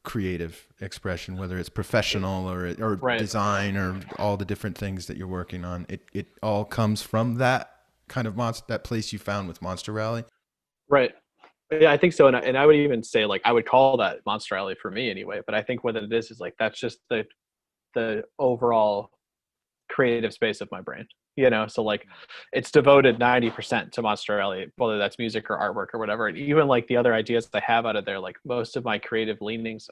creative expression, whether it's professional or design or all the different things that you're working on. It all comes from that kind of that place you found with Monster Rally. Right. Yeah, I think so. And I would even say like, I would call that Monster Rally for me anyway, but I think what it is like, that's just the overall creative space of my brain. you know? So like it's devoted 90% to Monsterelli, whether that's music or artwork or whatever. And even like the other ideas I have out of there, like most of my creative leanings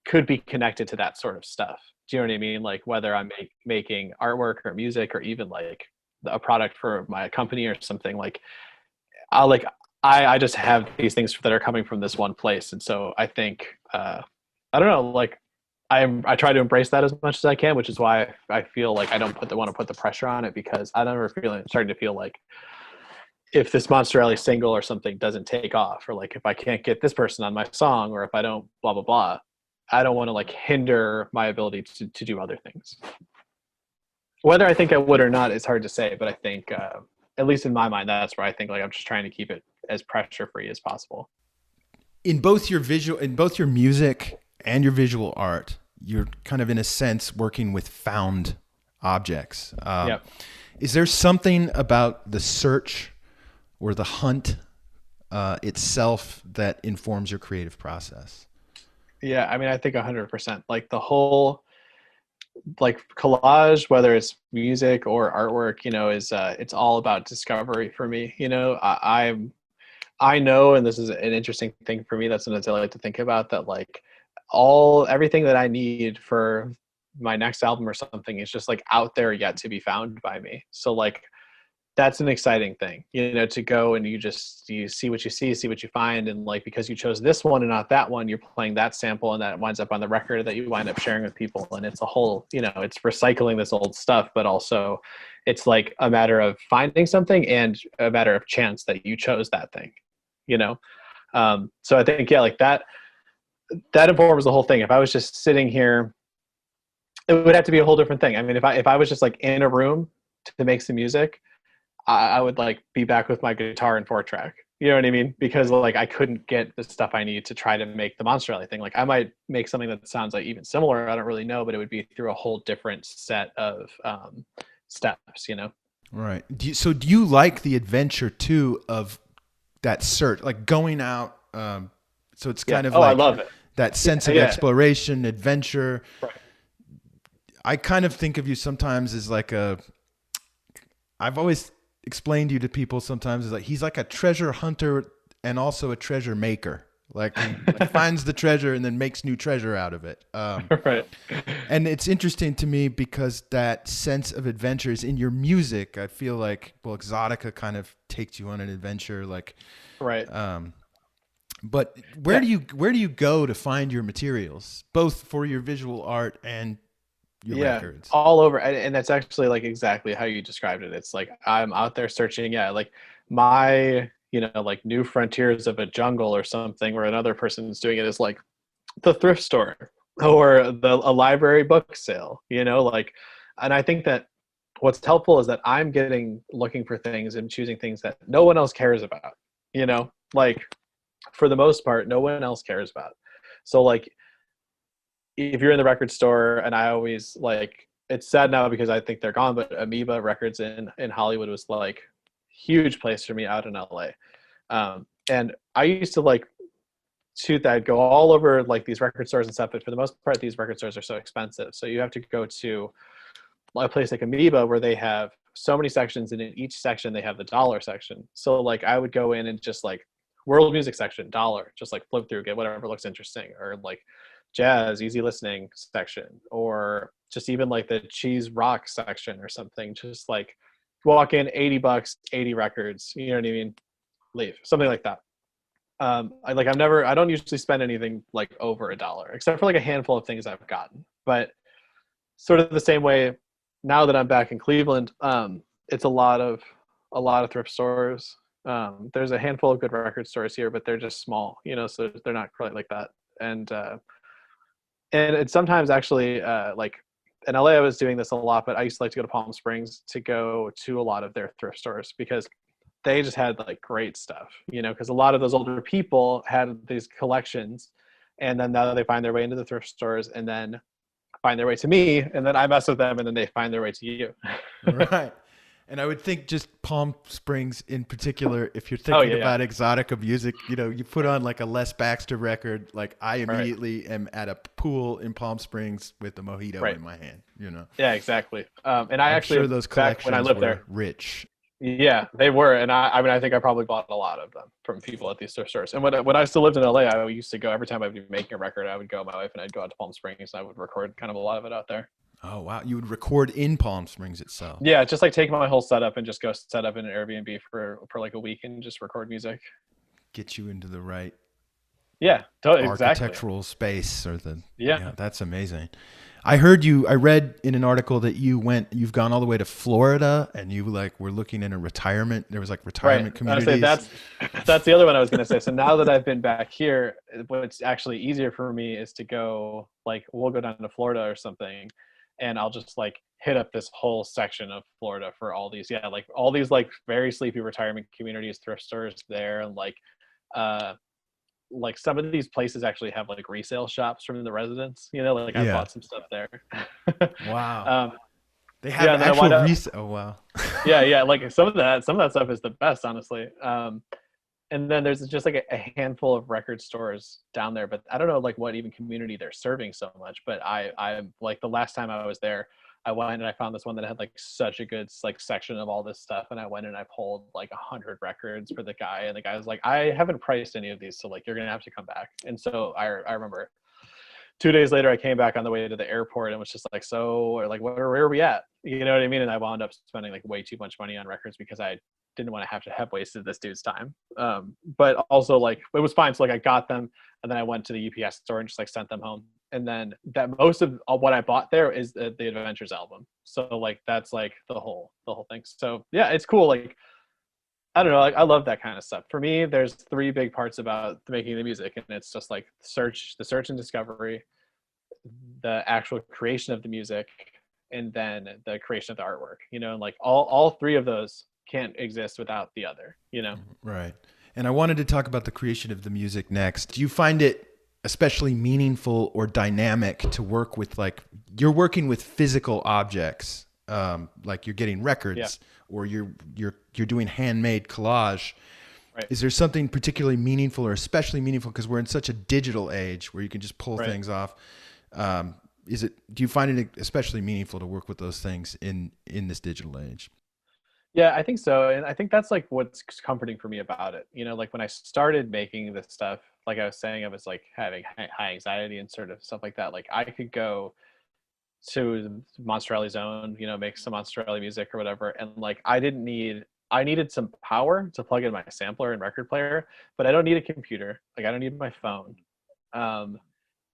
could be connected to that sort of stuff. Do you know what I mean? Like whether I'm making artwork or music or even like a product for my company or something, like I just have these things that are coming from this one place. And so I think, I don't know, like I try to embrace that as much as I can, which is why I feel like I don't want to put the pressure on it, because I never starting to feel like if this Monsterelli single or something doesn't take off, or like if I can't get this person on my song, or if I don't blah, blah, blah, I don't want to like hinder my ability to do other things. Whether I think I would or not is hard to say, but I think, at least in my mind, that's where I think like I'm just trying to keep it as pressure free as possible. In both your music and your visual art, you're kind of in a sense working with found objects. Yep. Is there something about the search or the hunt itself that informs your creative process? Yeah, I mean, I think 100%. Like the whole like collage, whether it's music or artwork, you know, is it's all about discovery for me. You know, I know, and this is an interesting thing for me, that's something I like to think about, that like everything that I need for my next album or something is just like out there yet to be found by me. So like that's an exciting thing, you know, to go and you see what you see what you find. And like, because you chose this one and not that one, you're playing that sample and that winds up on the record that you wind up sharing with people. And it's a whole, you know, it's recycling this old stuff, but also it's like a matter of finding something and a matter of chance that you chose that thing, you know? So I think, yeah, like that informs the whole thing. If I was just sitting here, it would have to be a whole different thing. I mean, if I was just like in a room to make some music, I would like be back with my guitar and 4-track. You know what I mean? Because like I couldn't get the stuff I need to try to make the Monsterelli thing. Like I might make something that sounds like even similar. I don't really know, but it would be through a whole different set of steps, you know? Right. Do you like the adventure too of that search, like going out? So it's kind of like, I love it. That sense of exploration, adventure. Right. I kind of think of you sometimes as like I've always explained you to people sometimes as like, he's like a treasure hunter and also a treasure maker. Like he finds the treasure and then makes new treasure out of it. Right. And it's interesting to me because that sense of adventure is in your music. I feel like, well, Exotica kind of takes you on an adventure, like, right. But where do you go to find your materials, both for your visual art and your records? All over. And that's actually like exactly how you described it. It's like I'm out there searching, like my, you know, like new frontiers of a jungle or something, where another person's doing it, is like the thrift store or a library book sale, you know, like. And I think that what's helpful is that I'm looking for things and choosing things that no one else cares about, you know, like for the most part, no one else cares about. So like, if you're in the record store, and I always like, it's sad now because I think they're gone, but Amoeba Records in Hollywood was like huge place for me out in LA. And I used to like shoot that, go all over like these record stores and stuff, but for the most part, these record stores are so expensive. So you have to go to a place like Amoeba where they have so many sections, and in each section they have the dollar section. So like I would go in and just like world music section, dollar, just like flip through, get whatever looks interesting, or like jazz, easy listening section, or just even like the cheese rock section or something. Just like walk in, $80, 80 records, you know what I mean? Leave, something like that. I don't usually spend anything like over $1, except for like a handful of things I've gotten. But sort of the same way now that I'm back in Cleveland, it's a lot of thrift stores. There's a handful of good record stores here, but they're just small, you know, so they're not quite like that. And it's sometimes actually like in LA, I was doing this a lot, but I used to like to go to Palm Springs to go to a lot of their thrift stores because they just had like great stuff, you know, because a lot of those older people had these collections, and then now they find their way into the thrift stores and then find their way to me, and then I mess with them, and then they find their way to you. Right. And I would think just Palm Springs in particular, if you're Oh thinking about exotica music, you know, you put on like a Les Baxter record, like I Right. immediately am at a pool in Palm Springs with a mojito Right. in my hand, you know. Yeah, exactly. And I I'm actually, sure those back when I collections lived were there, rich. yeah, they were. And I mean, I think I probably bought a lot of them from people at these thrift stores. And when I still lived in LA, I used to go every time I'd be making a record, I would go, my wife and I'd go out to Palm Springs and I would record kind of a lot of it out there. Oh, wow. You would record in Palm Springs itself. Yeah, just like take my whole setup and just go set up in an Airbnb for like a week and just record music. Get you into the right Yeah, totally, exactly. architectural space or the, Yeah. yeah, that's amazing. I read in an article that you've gone all the way to Florida and you like were looking in a retirement. There was like Right. retirement I was say communities. that's the other one I was going to say. So now that I've been back here, what's actually easier for me is to go like we'll go down to Florida or something, and I'll just like hit up this whole section of Florida for all these like all these like very sleepy retirement communities, thrift stores there, and uh like some of these places actually have like resale shops from the residents. You know, like I Yeah. bought some stuff there. Wow. um, They have yeah, and then I actual wind up, resale. Oh, wow. yeah, like some of that stuff is the best, honestly. And then there's just like a handful of record stores down there, but I don't know like what even community they're serving so much. But I like the last time I was there, I went and I found this one that had like such a good like section of all this stuff, and I went and I pulled like 100 records for the guy, and the guy was like, I haven't priced any of these, so like you're gonna have to come back. And so I remember 2 days later I came back on the way to the airport and was just like, so or like where are we at? You know what I mean? And I wound up spending like way too much money on records because I didn't want to have wasted this dude's time. But also like it was fine. So like I got them and then I went to the UPS store and just like sent them home. And then that most of what I bought there is the Adventures album. So like that's like the whole thing. So yeah, it's cool. Like I don't know. Like I love that kind of stuff. For me, there's three big parts about making the music, and it's just like the search and discovery, the actual creation of the music, and then the creation of the artwork. You know, and like all three of those can't exist without the other. You know. Right. And I wanted to talk about the creation of the music next. Do you find it especially meaningful or dynamic to work with, like you're working with physical objects, like you're getting records or you're doing handmade collage. Right. Is there something particularly meaningful or especially meaningful because we're in such a digital age where you can just pull things off? Do you find it especially meaningful to work with those things in this digital age? Yeah, I think so. And I think that's like what's comforting for me about it. You know, like when I started making this stuff, like I was saying, I was like having high anxiety and sort of stuff like that. Like I could go to Monsterelli Zone, you know, make some Monsterelli music or whatever. And like I needed some power to plug in my sampler and record player, but I don't need a computer. Like I don't need my phone.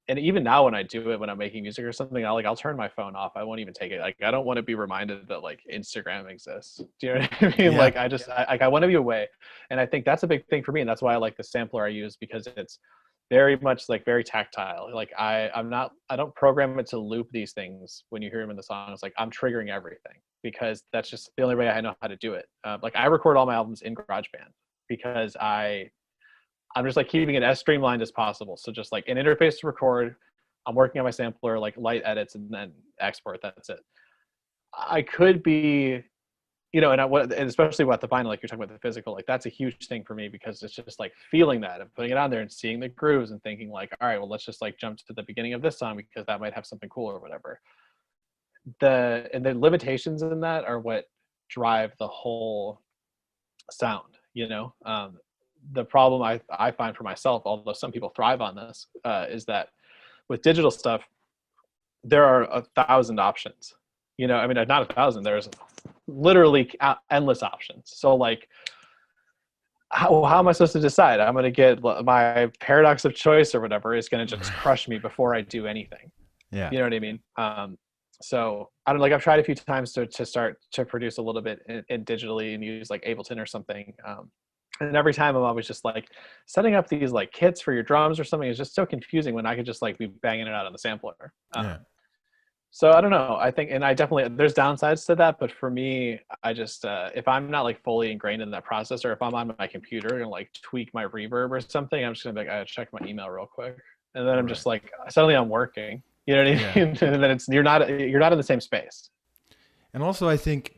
And even now when I do it, when I'm making music or something, I'll turn my phone off. I won't even take it. Like, I don't want to be reminded that like Instagram exists. Do you know what I mean? Yeah. Like I want to be away. And I think that's a big thing for me. And that's why I like the sampler I use, because it's very much like very tactile. Like I don't program it to loop these things. When you hear them in the song, it's like I'm triggering everything, because that's just the only way I know how to do it. Like I record all my albums in GarageBand because I'm just like keeping it as streamlined as possible. So just like an interface to record, I'm working on my sampler, like light edits, and then export. That's it. I could be, you know, and especially with the vinyl, like you're talking about the physical, like that's a huge thing for me, because it's just like feeling that and putting it on there and seeing the grooves and thinking like, all right, well, let's just like jump to the beginning of this song because that might have something cool or whatever. And the limitations in that are what drive the whole sound, you know. The problem I find for myself, although some people thrive on this, is that with digital stuff, there are 1,000 options. You know, I mean, not 1,000. There's literally endless options. So like, how am I supposed to decide? I'm going to get my paradox of choice or whatever is going to just crush me before I do anything. Yeah. You know what I mean? So I don't, like, I've tried a few times to start to produce a little bit in digitally and use like Ableton or something. And every time I'm always just like, setting up these like kits for your drums or something is just so confusing when I could just like be banging it out on the sampler. Yeah. So I don't know. I think, and I definitely, there's downsides to that, but for me, I just, if I'm not like fully ingrained in that process, or if I'm on my computer and like tweak my reverb or something, I'm just gonna be like, I gotta check my email real quick. And then I'm just like, suddenly I'm working, you know what I mean? Yeah. And then you're not in the same space. And also I think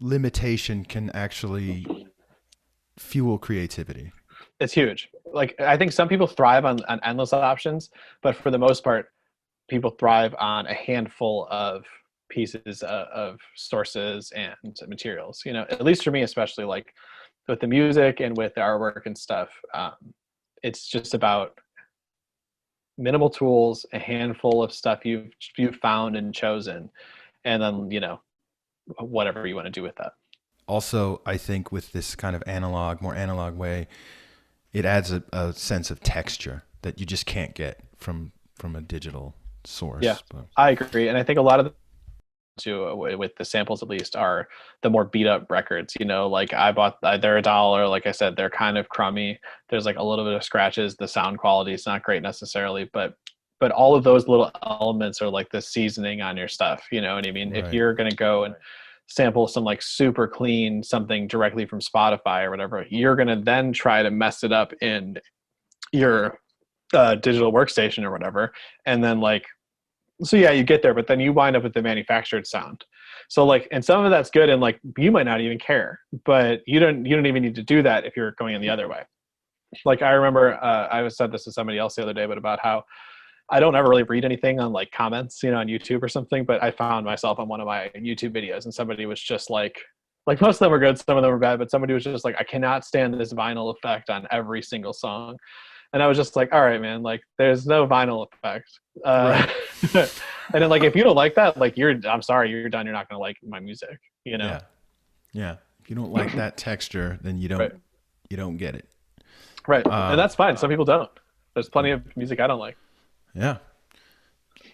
limitation can actually fuel creativity. It's huge. Like I think some people thrive on endless options, but for the most part, people thrive on a handful of pieces of sources and materials. You know, at least for me, especially like with the music and with the artwork and stuff, it's just about minimal tools, a handful of stuff you've found and chosen, and then whatever you want to do with that. Also, I think with this kind of more analog way, it adds a sense of texture that you just can't get from a digital source. Yeah, but. I agree, and I think a lot of too with the samples at least are the more beat up records. Like I bought, they're $1. Like I said, they're kind of crummy. There's like a little bit of scratches. The sound quality is not great necessarily, but all of those little elements are like the seasoning on your stuff. You know what I mean? Right. If you're gonna go and sample some like super clean something directly from Spotify or whatever, you're gonna then try to mess it up in your digital workstation or whatever, and then so yeah, you get there, but then you wind up with the manufactured sound. So like, and some of that's good, and like you might not even care, but you don't even need to do that if you're going in the other way. Like I remember I said this to somebody else the other day, but about how I don't ever really read anything on like comments, on YouTube or something, but I found myself on one of my YouTube videos and somebody was just like most of them were good, some of them were bad, but somebody was just like, I cannot stand this vinyl effect on every single song. And I was just like, all right, man, like there's no vinyl effect. Right. And then like, if you don't like that, like I'm sorry, you're done. You're not going to like my music, Yeah. If you don't like that texture, then you don't get it. Right. And that's fine. Some people don't. There's plenty of music I don't like. Yeah.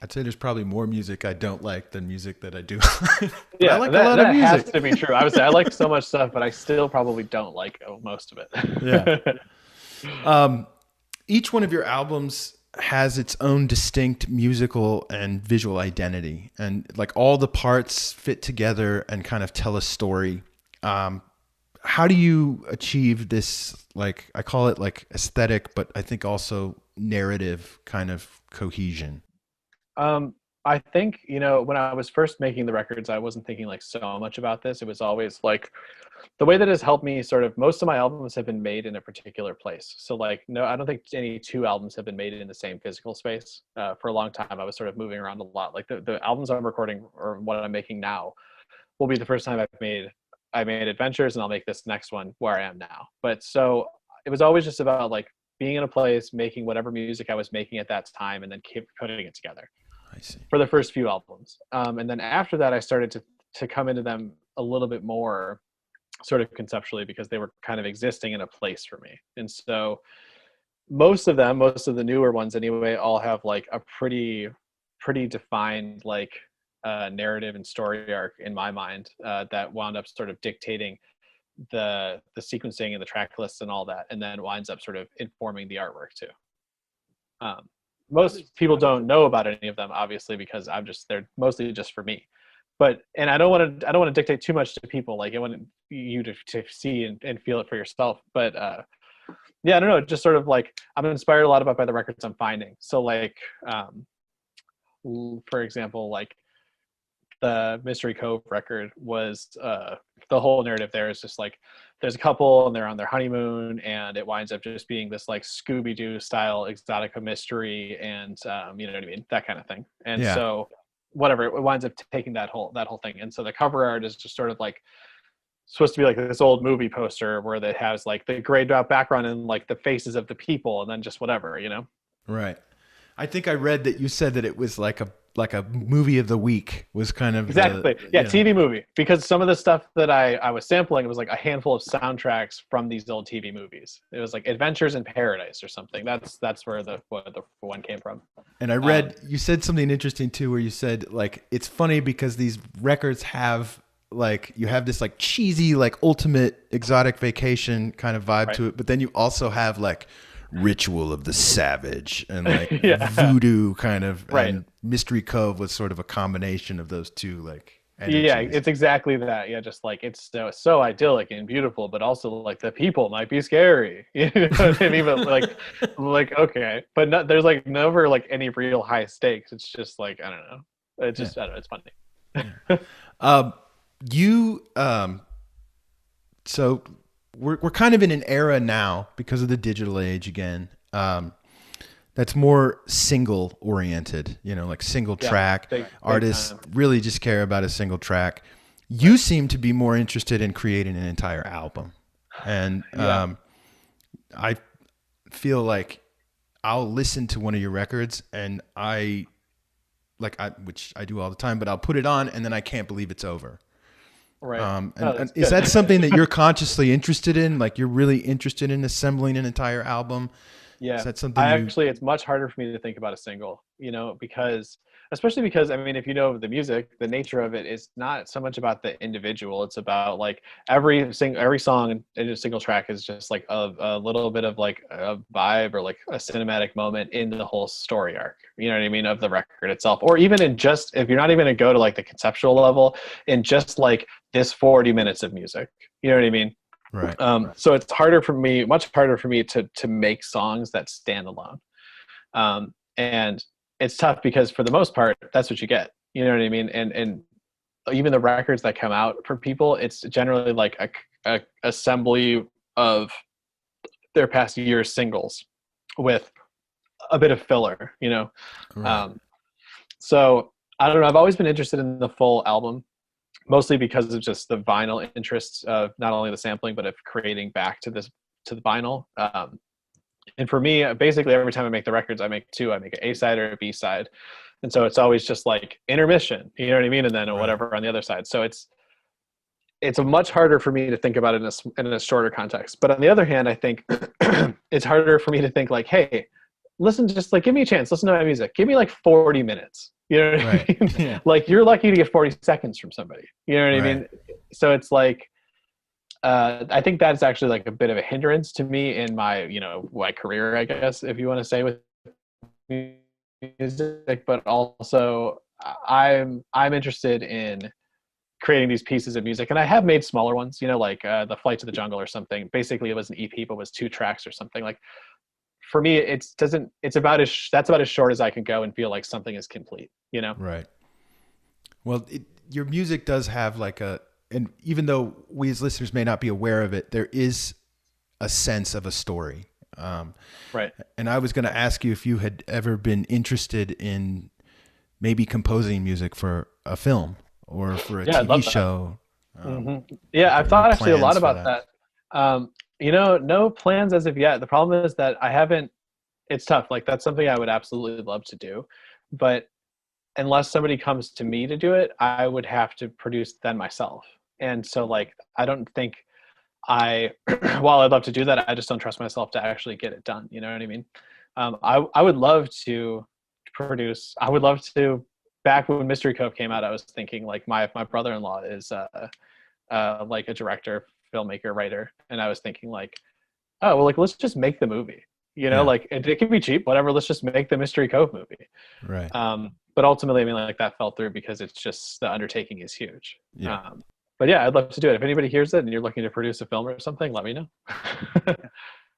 I'd say there's probably more music I don't like than music that I do. Yeah, I like a lot of music. Has to be true. I would say I like so much stuff, but I still probably don't like most of Yeah. it. Each one of your albums has its own distinct musical and visual identity, and like all the parts fit together and kind of tell a story. How do you achieve this, like, I call it like aesthetic, but I think also narrative kind of cohesion? I think, when I was first making the records, I wasn't thinking like so much about this. It was always like the way that has helped me sort of, most of my albums have been made in a particular place. So like, no, I don't think any two albums have been made in the same physical space. For a long time, I was sort of moving around a lot. Like the albums I'm recording or what I'm making now will be the first time I made Adventures, and I'll make this next one where I am now. But so it was always just about like being in a place, making whatever music I was making at that time, and then keep putting it together. I see. For the first few albums. And then after that, I started to come into them a little bit more sort of conceptually because they were kind of existing in a place for me. And so most of the newer ones anyway, all have like a pretty defined like narrative and story arc in my mind that wound up sort of dictating the sequencing and the track lists and all that, and then winds up sort of informing the artwork too. Most people don't know about any of them, obviously, because they're mostly just for me. And I don't want to dictate too much to people. Like I want you to see and feel it for yourself. But yeah, I don't know. Just sort of like I'm inspired a lot by the records I'm finding. So like, for example, like the Mystery Cove record was the whole narrative there is just like there's a couple and they're on their honeymoon, and it winds up just being this like Scooby-Doo style exotica mystery, and you know what I mean, that kind of thing. And so whatever, it winds up taking that whole thing. And so the cover art is just sort of like supposed to be like this old movie poster where it has like the grayed out background and like the faces of the people, and then just whatever, Right. I think I read that you said that it was like a movie of the week was kind of exactly TV movie, because some of the stuff that I was sampling, it was like a handful of soundtracks from these old TV movies. It was like Adventures in Paradise or something. That's where the one came from. And I read you said something interesting too, where you said like it's funny because these records have like you have this like cheesy like ultimate exotic vacation kind of vibe to it, but then you also have like Ritual of the Savage and like voodoo kind of, and Mystery Cove was sort of a combination of those two like energies. Yeah, it's exactly that. Yeah, just like it's so idyllic and beautiful, but also like the people might be scary. You know what I mean? But like okay, but there's like never like any real high stakes. It's just like I don't know. It's just I don't know, it's funny. You so we're kind of in an era now because of the digital age again. That's more single oriented, like single track. Big Artists time. really just care about a single track. You seem to be more interested in creating an entire album. And I feel like I'll listen to one of your records and which I do all the time, but I'll put it on and then I can't believe it's over. Right. And is that something that you're consciously interested in? Like you're really interested in assembling an entire album? Yeah. Is that something it's much harder for me to think about a single, especially because, I mean, if you know the music, the nature of it is not so much about the individual. It's about like every song in a single track is just like a little bit of like a vibe or like a cinematic moment in the whole story arc, you know what I mean, of the record itself. Or even in just, if you're not even gonna go to like the conceptual level, in just like this 40 minutes of music, you know what I mean? Right. So it's much harder for me to make songs that stand alone. And it's tough because for the most part, that's what you get, you know what I mean? And even the records that come out for people, it's generally like a assembly of their past year's singles with a bit of filler, Right. So I don't know. I've always been interested in the full album, mostly because of just the vinyl interests of not only the sampling, but of creating back to the vinyl. And for me, basically every time I make the records, I make two. I make an A side or a B side. And so it's always just like intermission, you know what I mean? And then whatever on the other side. So it's a much harder for me to think about it in a shorter context. But on the other hand, I think it's harder for me to think like, hey, listen, just like give me a chance, listen to my music. Give me like 40 minutes. You know what I mean? Yeah. Like you're lucky to get 40 seconds from somebody. You know what I mean? So it's like, I think that's actually like a bit of a hindrance to me in my, my career, I guess, if you want to say, with music. But also, I'm interested in creating these pieces of music, and I have made smaller ones. Like the Flight to the Jungle or something. Basically, it was an EP, but was 2 tracks or something. Like for me, that's about as short as I can go and feel like something is complete. Right. Well, your music does have like and even though we as listeners may not be aware of it, there is a sense of a story. Right. And I was going to ask you if you had ever been interested in maybe composing music for a film or for a TV show. Yeah, I've thought actually a lot about that. No plans as of yet. The problem is that I haven't. It's tough. Like that's something I would absolutely love to do, but unless somebody comes to me to do it, I would have to produce them myself. And so like, I don't think while I'd love to do that, I just don't trust myself to actually get it done. You know what I mean? I would love to produce, back when Mystery Cove came out, I was thinking like my brother-in-law is like a director, filmmaker, writer. And I was thinking like, oh, well, like, let's just make the movie, like it can be cheap, whatever. Let's just make the Mystery Cove movie. Right. But ultimately, I mean, like that fell through because it's just, the undertaking is huge. Yeah. But yeah, I'd love to do it. If anybody hears it and you're looking to produce a film or something, let me know.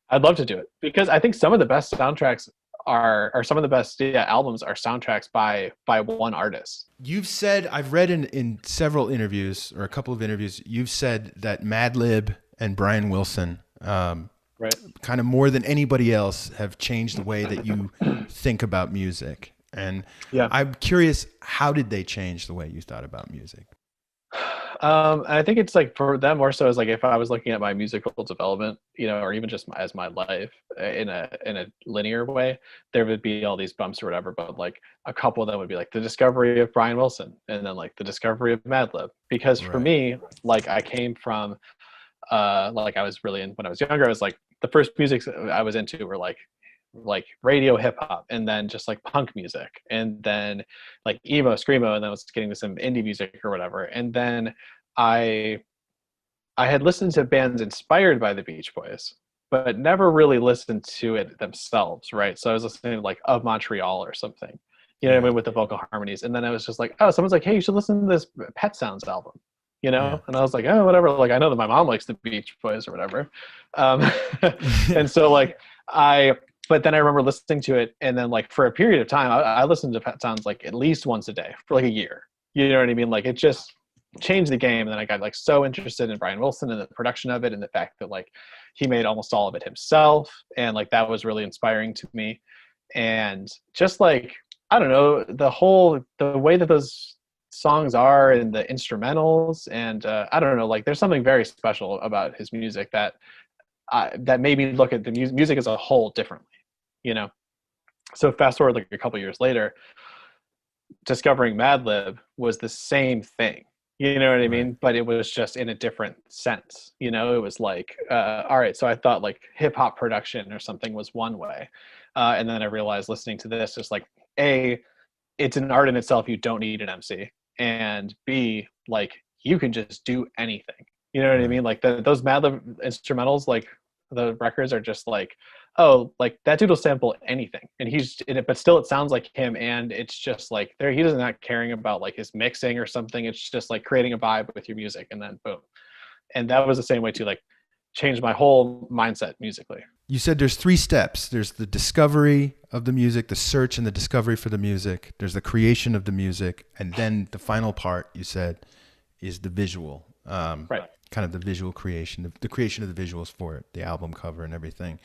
I'd love to do it because I think some of the best soundtracks or some of the best albums are soundtracks by one artist. You've said, I've read in several interviews or a couple of interviews, you've said that Madlib and Brian Wilson, right, kind of more than anybody else, have changed the way that you think about music. And I'm curious, how did they change the way you thought about music? I think it's like for them more so as like if I was looking at my musical development, or even just as my life in a linear way, there would be all these bumps or whatever. But like a couple of them would be like the discovery of Brian Wilson, and then like the discovery of Madlib. Because for me, like I came from, like I was really when I was younger, I was like the first music I was into were like radio hip hop, and then just like punk music, and then like emo, screamo, and then I was getting to some indie music or whatever. And then I had listened to bands inspired by the Beach Boys, but never really listened to it themselves, right? So I was listening to like Of Montreal or something, what I mean, with the vocal harmonies. And then I was just like, oh, someone's like, hey, you should listen to this Pet Sounds album, And I was like, oh, whatever. Like, I know that my mom likes the Beach Boys or whatever. And so like but then I remember listening to it, and then like for a period of time, I listened to Pet Sounds like at least once a day for like a year. You know what I mean? Like it just changed the game. And then I got like so interested in Brian Wilson and the production of it, and the fact that like he made almost all of it himself, and like that was really inspiring to me. And just like, I don't know, the way that those songs are and the instrumentals, and I don't know, like there's something very special about his music that that made me look at the music as a whole differently, you know. So fast forward like a couple years later, discovering Madlib was the same thing, you know what I mean? But it was just in a different sense, you know. It was like, all right, so I thought like hip hop production or something was one way, and then I realized listening to this, just like, A, it's an art in itself. You don't need an MC, and B, like you can just do anything. You know what I mean? Like those Madlib instrumentals, like the records are just like, oh, like that dude will sample anything, and he's in it, but still it sounds like him, and it's just like he doesn't not caring about like his mixing or something. It's just like creating a vibe with your music, and then boom. And that was the same way too, like changed my whole mindset musically. You said there's 3 steps. There's the discovery of the music, the search and the discovery for the music. There's the creation of the music. And then the final part, you said, is the visual, right? Kind of the visual creation, the creation of the visuals for it, the album cover and everything.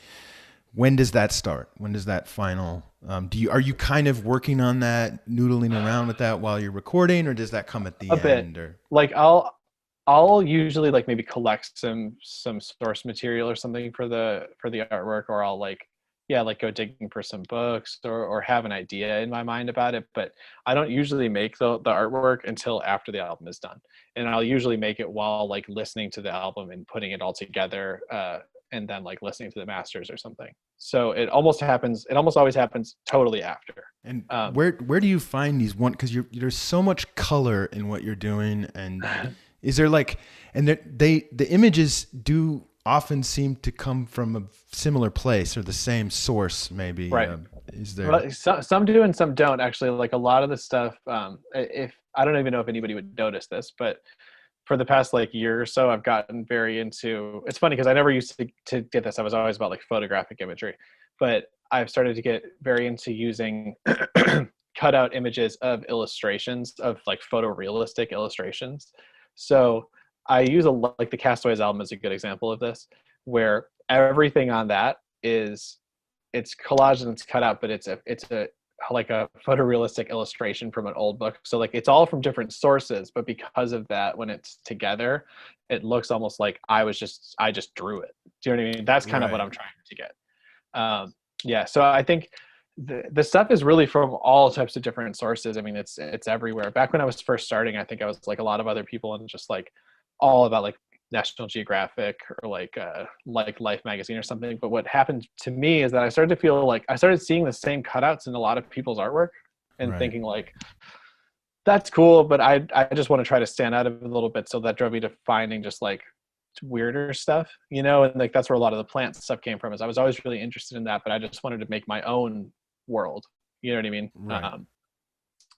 When does that start? When does that final, are you kind of working on that, noodling around with that while you're recording, or does that come at the end? Bit. Or like I'll usually like maybe collect some source material or something for the artwork, or I'll like go digging for some books, or have an idea in my mind about it. But I don't usually make the artwork until after the album is done, and I'll usually make it while like listening to the album and putting it all together, and then like listening to the masters or something. So it almost always happens totally after. And where do you find these because there's so much color in what you're doing, and is there like, and the images do often seem to come from a similar place or the same source, maybe, right? Is there? Well, some do and some don't, actually. Like a lot of the stuff, if I don't even know if anybody would notice this, but for the past like year or so, I've gotten very into, it's funny because I never used to get this. I was always about like photographic imagery, but I've started to get very into using cutout images of illustrations, of like photorealistic illustrations. So I use like the Castaways album is a good example of this, where everything on that it's collage and it's cut out, but it's a like a photorealistic illustration from an old book. So like it's all from different sources, but because of that, when it's together, it looks almost like I just drew it. Do you know what I mean? That's kind of what I'm trying to get. Yeah. So I think the stuff is really from all types of different sources. I mean, it's everywhere. Back when I was first starting, I think I was like a lot of other people, and just like all about like National Geographic or like Life magazine or something. But what happened to me is that I started to feel like I started seeing the same cutouts in a lot of people's artwork, and thinking like, that's cool, but I just want to try to stand out a little bit. So that drove me to finding just like weirder stuff, you know. And like that's where a lot of the plant stuff came from, is I was always really interested in that, but I just wanted to make my own world, you know what I mean? Right.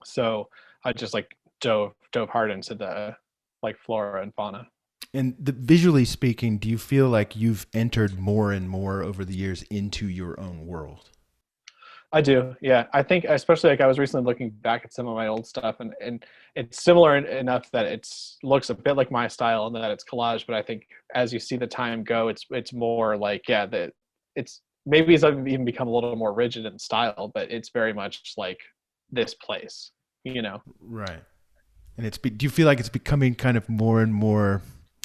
So I just like dove hard into the like flora and fauna. And visually speaking, do you feel like you've entered more and more over the years into your own world? I do. Yeah. I think especially like I was recently looking back at some of my old stuff, and it's similar enough that it's looks a bit like my style and that it's collage. But I think as you see the time go, it's more like, that it's maybe it's even become a little more rigid in style, but it's very much like this place, you know? Right. And do you feel like it's becoming kind of more and more,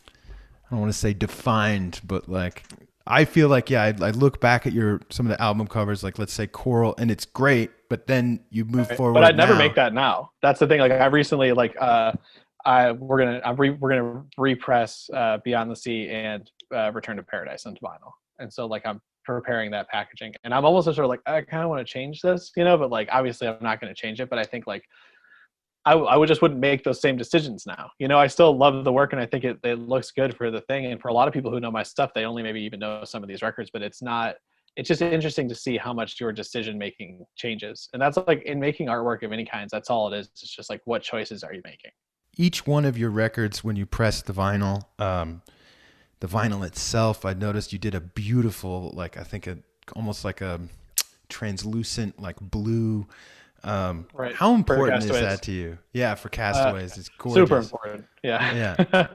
I don't want to say defined, but like, I feel like, I look back at some of the album covers, like let's say Coral, and it's great, but then you move forward. But I'd never make that now. That's the thing. Like I recently, like, we're gonna repress Beyond the Sea and Return to Paradise onto vinyl, and so like I'm preparing that packaging, and I'm almost sort of like, I kind of want to change this, you know, but like obviously I'm not going to change it, but I think like I wouldn't make those same decisions now. You know, I still love the work, and I think it looks good for the thing. And for a lot of people who know my stuff, they only maybe even know some of these records, but it's just interesting to see how much your decision making changes. And that's like in making artwork of any kinds, that's all it is. It's just like, what choices are you making? Each one of your records, when you press the vinyl itself, I noticed you did a beautiful, like, I think almost like a translucent, like blue, Right. How For important is Castaways. that to you? Yeah, for Uh, Castaways, it's Super gorgeous. important. Yeah. Yeah.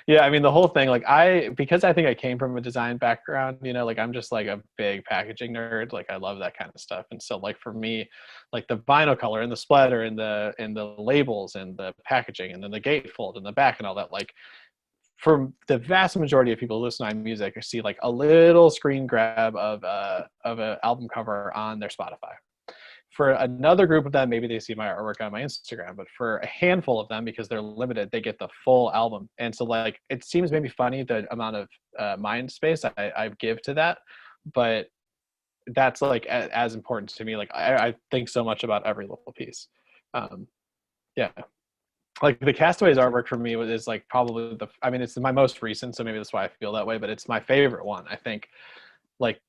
Yeah. I mean, the whole thing, like because I think I came from a design background, like I'm just like a big packaging nerd. Like I love that kind of stuff. And so like for me, like the vinyl color and the splatter and the labels and the packaging and then the gatefold and the back and all that, like for the vast majority of people who listen to my music, I see like a little screen grab of an album cover on their Spotify. For another group of them, maybe they see my artwork on my Instagram, but for a handful of them, because they're limited, they get the full album. And so like it seems maybe funny the amount of mind space I give to that, but that's like as important to me. Like I think so much about every little piece. um yeah, like the Castaways artwork for me is like probably I mean, it's my most recent, so maybe that's why I feel that way, but it's my favorite one. I think like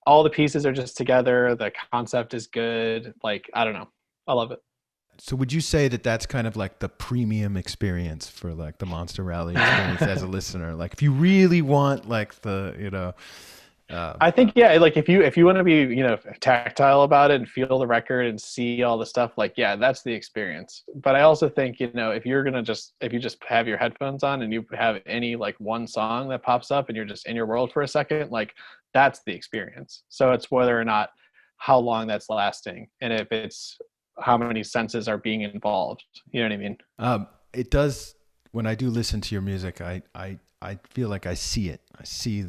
all the pieces are just together. The concept is good. Like, I don't know. I love it. So would you say that that's kind of like the premium experience for like the Monster Rally experience as a listener? Like if you really want like uh, I think, yeah, like if you want to be, tactile about it and feel the record and see all the stuff, like, yeah, that's the experience. But I also think, if you just have your headphones on and you have any like one song that pops up and you're just in your world for a second, like that's the experience. So it's whether or not how long that's lasting and if it's how many senses are being involved. You know what I mean? it does, when I do listen to your music, I feel like I see it. I see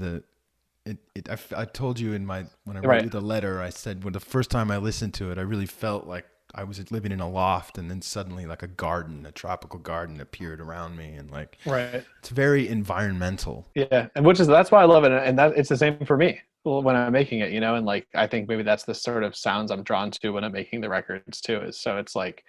I told you when I wrote Right. you the letter, I said when the first time I listened to it, I really felt like I was living in a loft, and then suddenly like a tropical garden appeared around me, and like Right. it's very environmental. Yeah, and that's why I love it, and that it's the same for me when I'm making it, and like I think maybe that's the sort of sounds I'm drawn to when I'm making the records too. Is so it's like,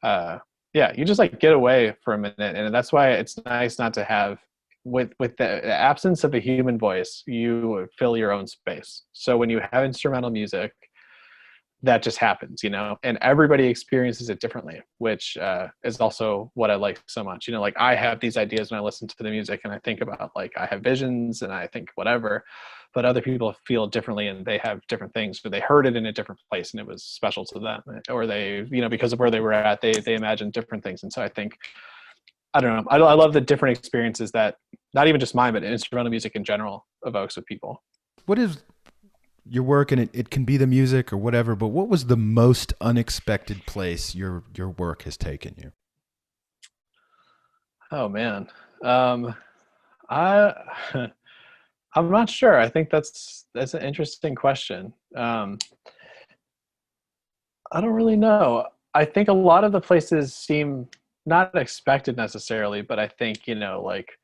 uh, yeah, you just like get away for a minute, and that's why it's nice not to have with the absence of a human voice, you fill your own space. So when you have instrumental music, that just happens, and everybody experiences it differently, which is also what I like so much. Like I have these ideas when I listen to the music and I think about like I have visions and I think whatever, but other people feel differently and they have different things, or they heard it in a different place and it was special to them, or they, because of where they were at, they imagined different things. And so I think, I don't know, I love the different experiences that not even just mine, but instrumental music in general evokes with people. What is your work, and it can be the music or whatever, but what was the most unexpected place your work has taken you? Oh man. I I'm not sure. I think that's an interesting question. I don't really know. I think a lot of the places seem not expected necessarily, but I think, like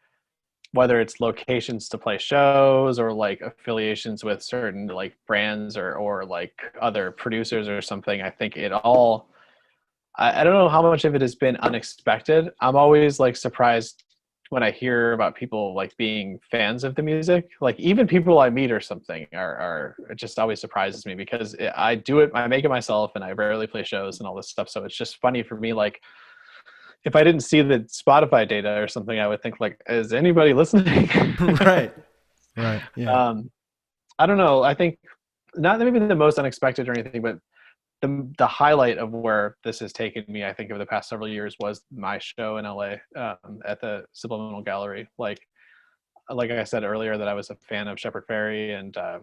whether it's locations to play shows or like affiliations with certain like brands or like other producers or something, I think it all, I don't know how much of it has been unexpected. I'm always like surprised when I hear about people like being fans of the music. Like even people I meet or something are it just always surprises me because I make it myself and I rarely play shows and all this stuff. So it's just funny for me. Like if I didn't see the Spotify data or something, I would think like, is anybody listening? Right. Right. Yeah. um, I don't know. I think not maybe the most unexpected or anything, but the highlight of where this has taken me, I think, over the past several years was my show in LA, at the Subliminal Gallery. Like I said earlier, that I was a fan of Shepard Fairey, and I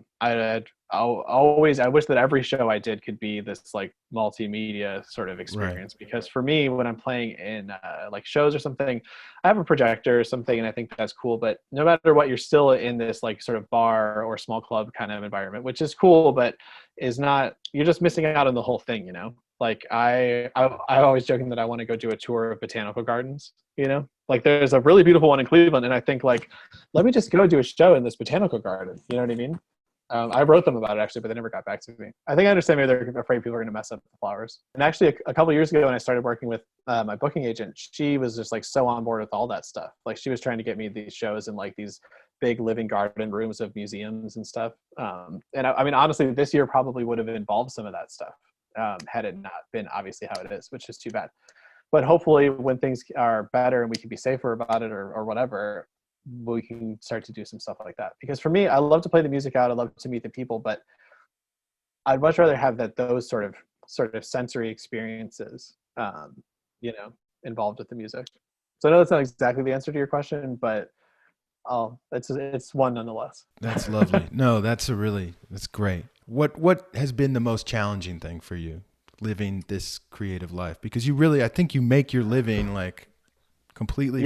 wish that every show I did could be this like multimedia sort of Right. experience. Because for me, when I'm playing in like shows or something, I have a projector or something, and I think that's cool. But no matter what, you're still in this like sort of bar or small club kind of environment, which is cool, but is not. You're just missing out on the whole thing, Like I'm always joking that I want to go do a tour of botanical gardens. Like there's a really beautiful one in Cleveland, and I think like, let me just go do a show in this botanical garden. You know what I mean? I wrote them about it actually, but they never got back to me. I think I understand maybe they're afraid people are going to mess up the flowers. And actually, a couple of years ago when I started working with my booking agent, she was just like so on board with all that stuff. Like she was trying to get me these shows in like these big living garden rooms of museums and stuff. And I mean, honestly, this year probably would have involved some of that stuff, had it not been obviously how it is, which is too bad. But hopefully when things are better and we can be safer about it or whatever, we can start to do some stuff like that. Because for me, I love to play the music out. I love to meet the people, but I'd much rather have those sort of sort of sensory experiences, involved with the music. So I know that's not exactly the answer to your question, but it's one nonetheless. That's lovely. No, that's great. What has been the most challenging thing for you living this creative life? Because I think you make your living like completely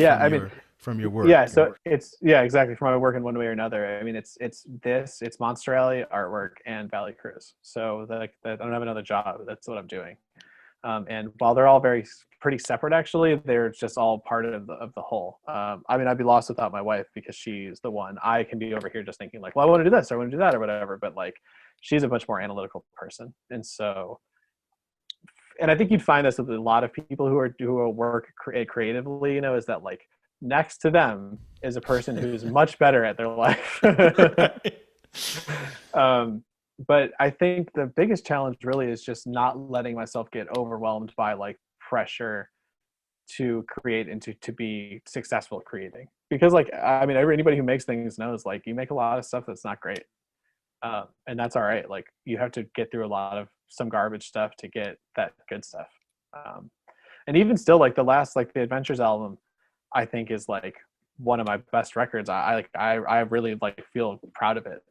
from your work. Yeah. So exactly, from my work in one way or another. I mean, it's Monsterelli artwork and Valley Cruise. So I don't have another job. That's what I'm doing. And while they're all pretty separate, actually, they're just all part of the whole. I mean, I'd be lost without my wife, because she's the one. I can be over here just thinking like, well, I want to do this, or I want to do that, or whatever. But like, she's a much more analytical person. And so, and I think you'd find this with a lot of people who work creatively, is that like next to them is a person who's much better at their life. But I think the biggest challenge really is just not letting myself get overwhelmed by like pressure to create and to be successful creating. Because like, I mean, anybody who makes things knows like you make a lot of stuff that's not great. And that's all right. Like you have to get through some garbage stuff to get that good stuff. And even still, like the Adventures album, I think is like one of my best records. I really like feel proud of it.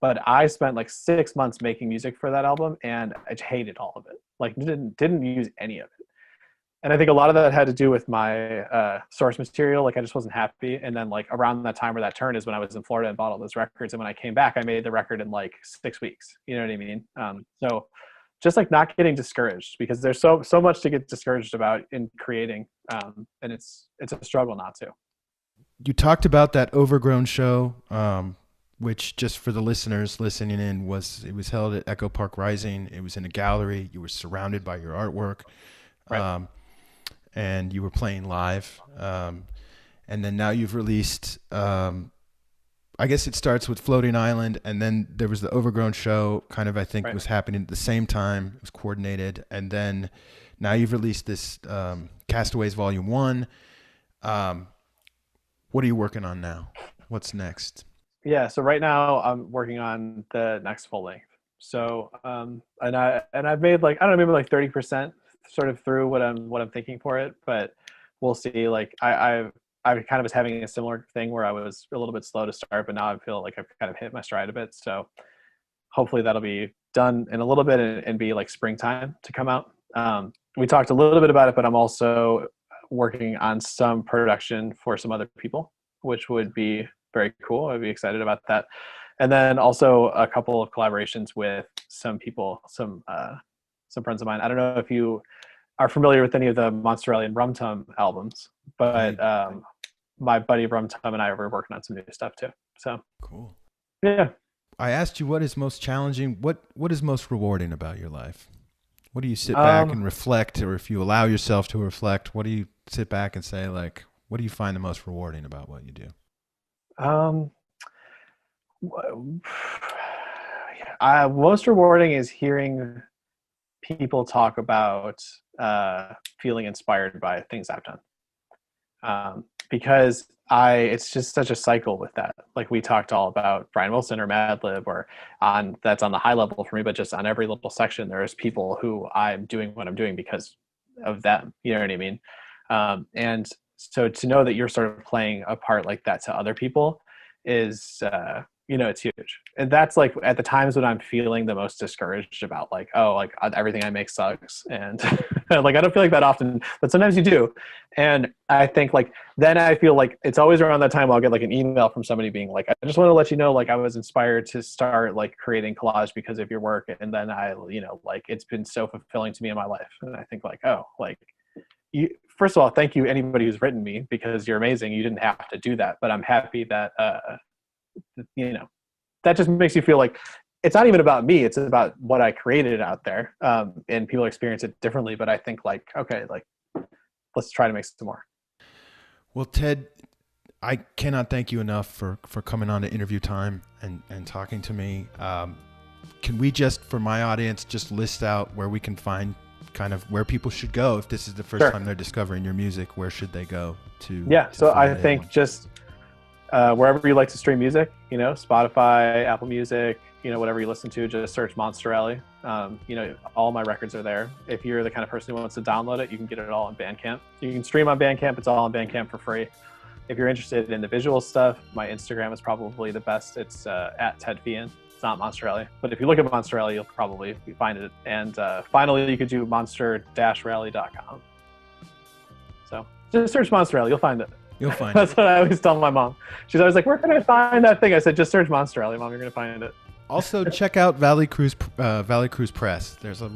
But I spent like 6 months making music for that album, and I hated all of it. Like didn't use any of it. And I think a lot of that had to do with my source material. Like I just wasn't happy. And then like around that time where that turned is when I was in Florida and bought all those records. And when I came back, I made the record in like 6 weeks. You know what I mean? So just like not getting discouraged, because there's so much to get discouraged about in creating. And it's a struggle not to. You talked about that Overgrown show, which, just for the listeners listening in, it was held at Echo Park Rising. It was in a gallery. You were surrounded by your artwork. Right. And you were playing live. And then now you've released, I guess it starts with Floating Island, and then there was the Overgrown show, kind of, I think, was happening at the same time. It was coordinated. And then now you've released this Castaways Volume 1. What are you working on now? What's next? Yeah, so right now I'm working on the next full length. So and I've made like, I don't know, maybe like 30% sort of through what I'm thinking for it, but we'll see. Like I kind of was having a similar thing where I was a little bit slow to start, but now I feel like I've kind of hit my stride a bit. So hopefully that'll be done in a little bit and be like springtime to come out. We talked a little bit about it, but I'm also working on some production for some other people, which would be very cool. I'd be excited about that. And then also a couple of collaborations with some people, some friends of mine. I don't know if you are familiar with any of the Monsterelli and Rum Tum albums, but my buddy Rum Tum and I are working on some new stuff too. So cool. Yeah. I asked you what is most challenging. What is most rewarding about your life? What do you sit back and reflect, or if you allow yourself to reflect, what do you sit back and say, like, what do you find the most rewarding about what you do? Most rewarding is hearing people talk about feeling inspired by things I've done, because it's just such a cycle with that. Like we talked all about Brian Wilson or Madlib, or that's on the high level for me, but just on every little section, there's people who I'm doing what I'm doing because of them. You know what I mean? And so to know that you're sort of playing a part like that to other people is, it's huge. And that's like at the times when I'm feeling the most discouraged about like, oh, like everything I make sucks. And like, I don't feel like that often, but sometimes you do. And I think like, then I feel like it's always around that time I'll get like an email from somebody being like, I just want to let you know, like I was inspired to start like creating collage because of your work. And then like it's been so fulfilling to me in my life. And I think like, oh, like first of all, thank you anybody who's written me, because you're amazing. You didn't have to do that, but I'm happy that, that just makes you feel like it's not even about me. It's about what I created out there. And people experience it differently, but I think like, okay, like let's try to make some more. Well, Ted, I cannot thank you enough for coming on to Interview Time and talking to me. Can we just, for my audience, just list out where we can find kind of where people should go if this is the first time they're discovering your music? Where should they go to? Yeah, so I think just wherever you like to stream music, Spotify, Apple Music, whatever you listen to, just search Monsterelli. All my records are there. If you're the kind of person who wants to download it, you can get it all on Bandcamp. You can stream on Bandcamp. It's all on Bandcamp for free. If you're interested in the visual stuff, my Instagram is probably the best. It's at Ted Feighan. It's not Monsterelli. But if you look at Monsterelli, you'll probably find it. And finally, you could do monster-rally.com. So just search Monsterelli. You'll find it. You'll find That's it. what I always tell my mom. She's always like, where can I find that thing? I said, just search Monsterelli, Mom. You're going to find it. Also, check out Valley Cruise Press. There's a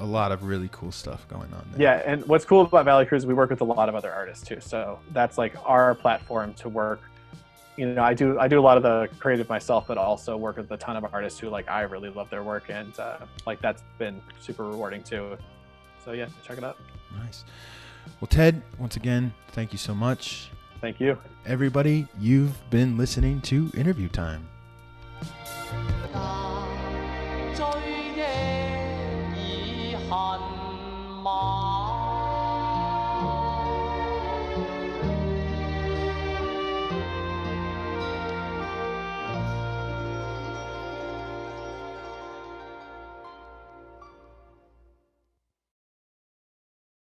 lot of really cool stuff going on there. Yeah, and what's cool about Valley Cruise, we work with a lot of other artists too. So that's like our platform to work. I do a lot of the creative myself, but also work with a ton of artists who I really love their work, and that's been super rewarding too. So yeah, check it out. Nice. Well, Ted, once again, thank you so much. Thank you. Everybody, you've been listening to Interview Time.追憶已恨晚。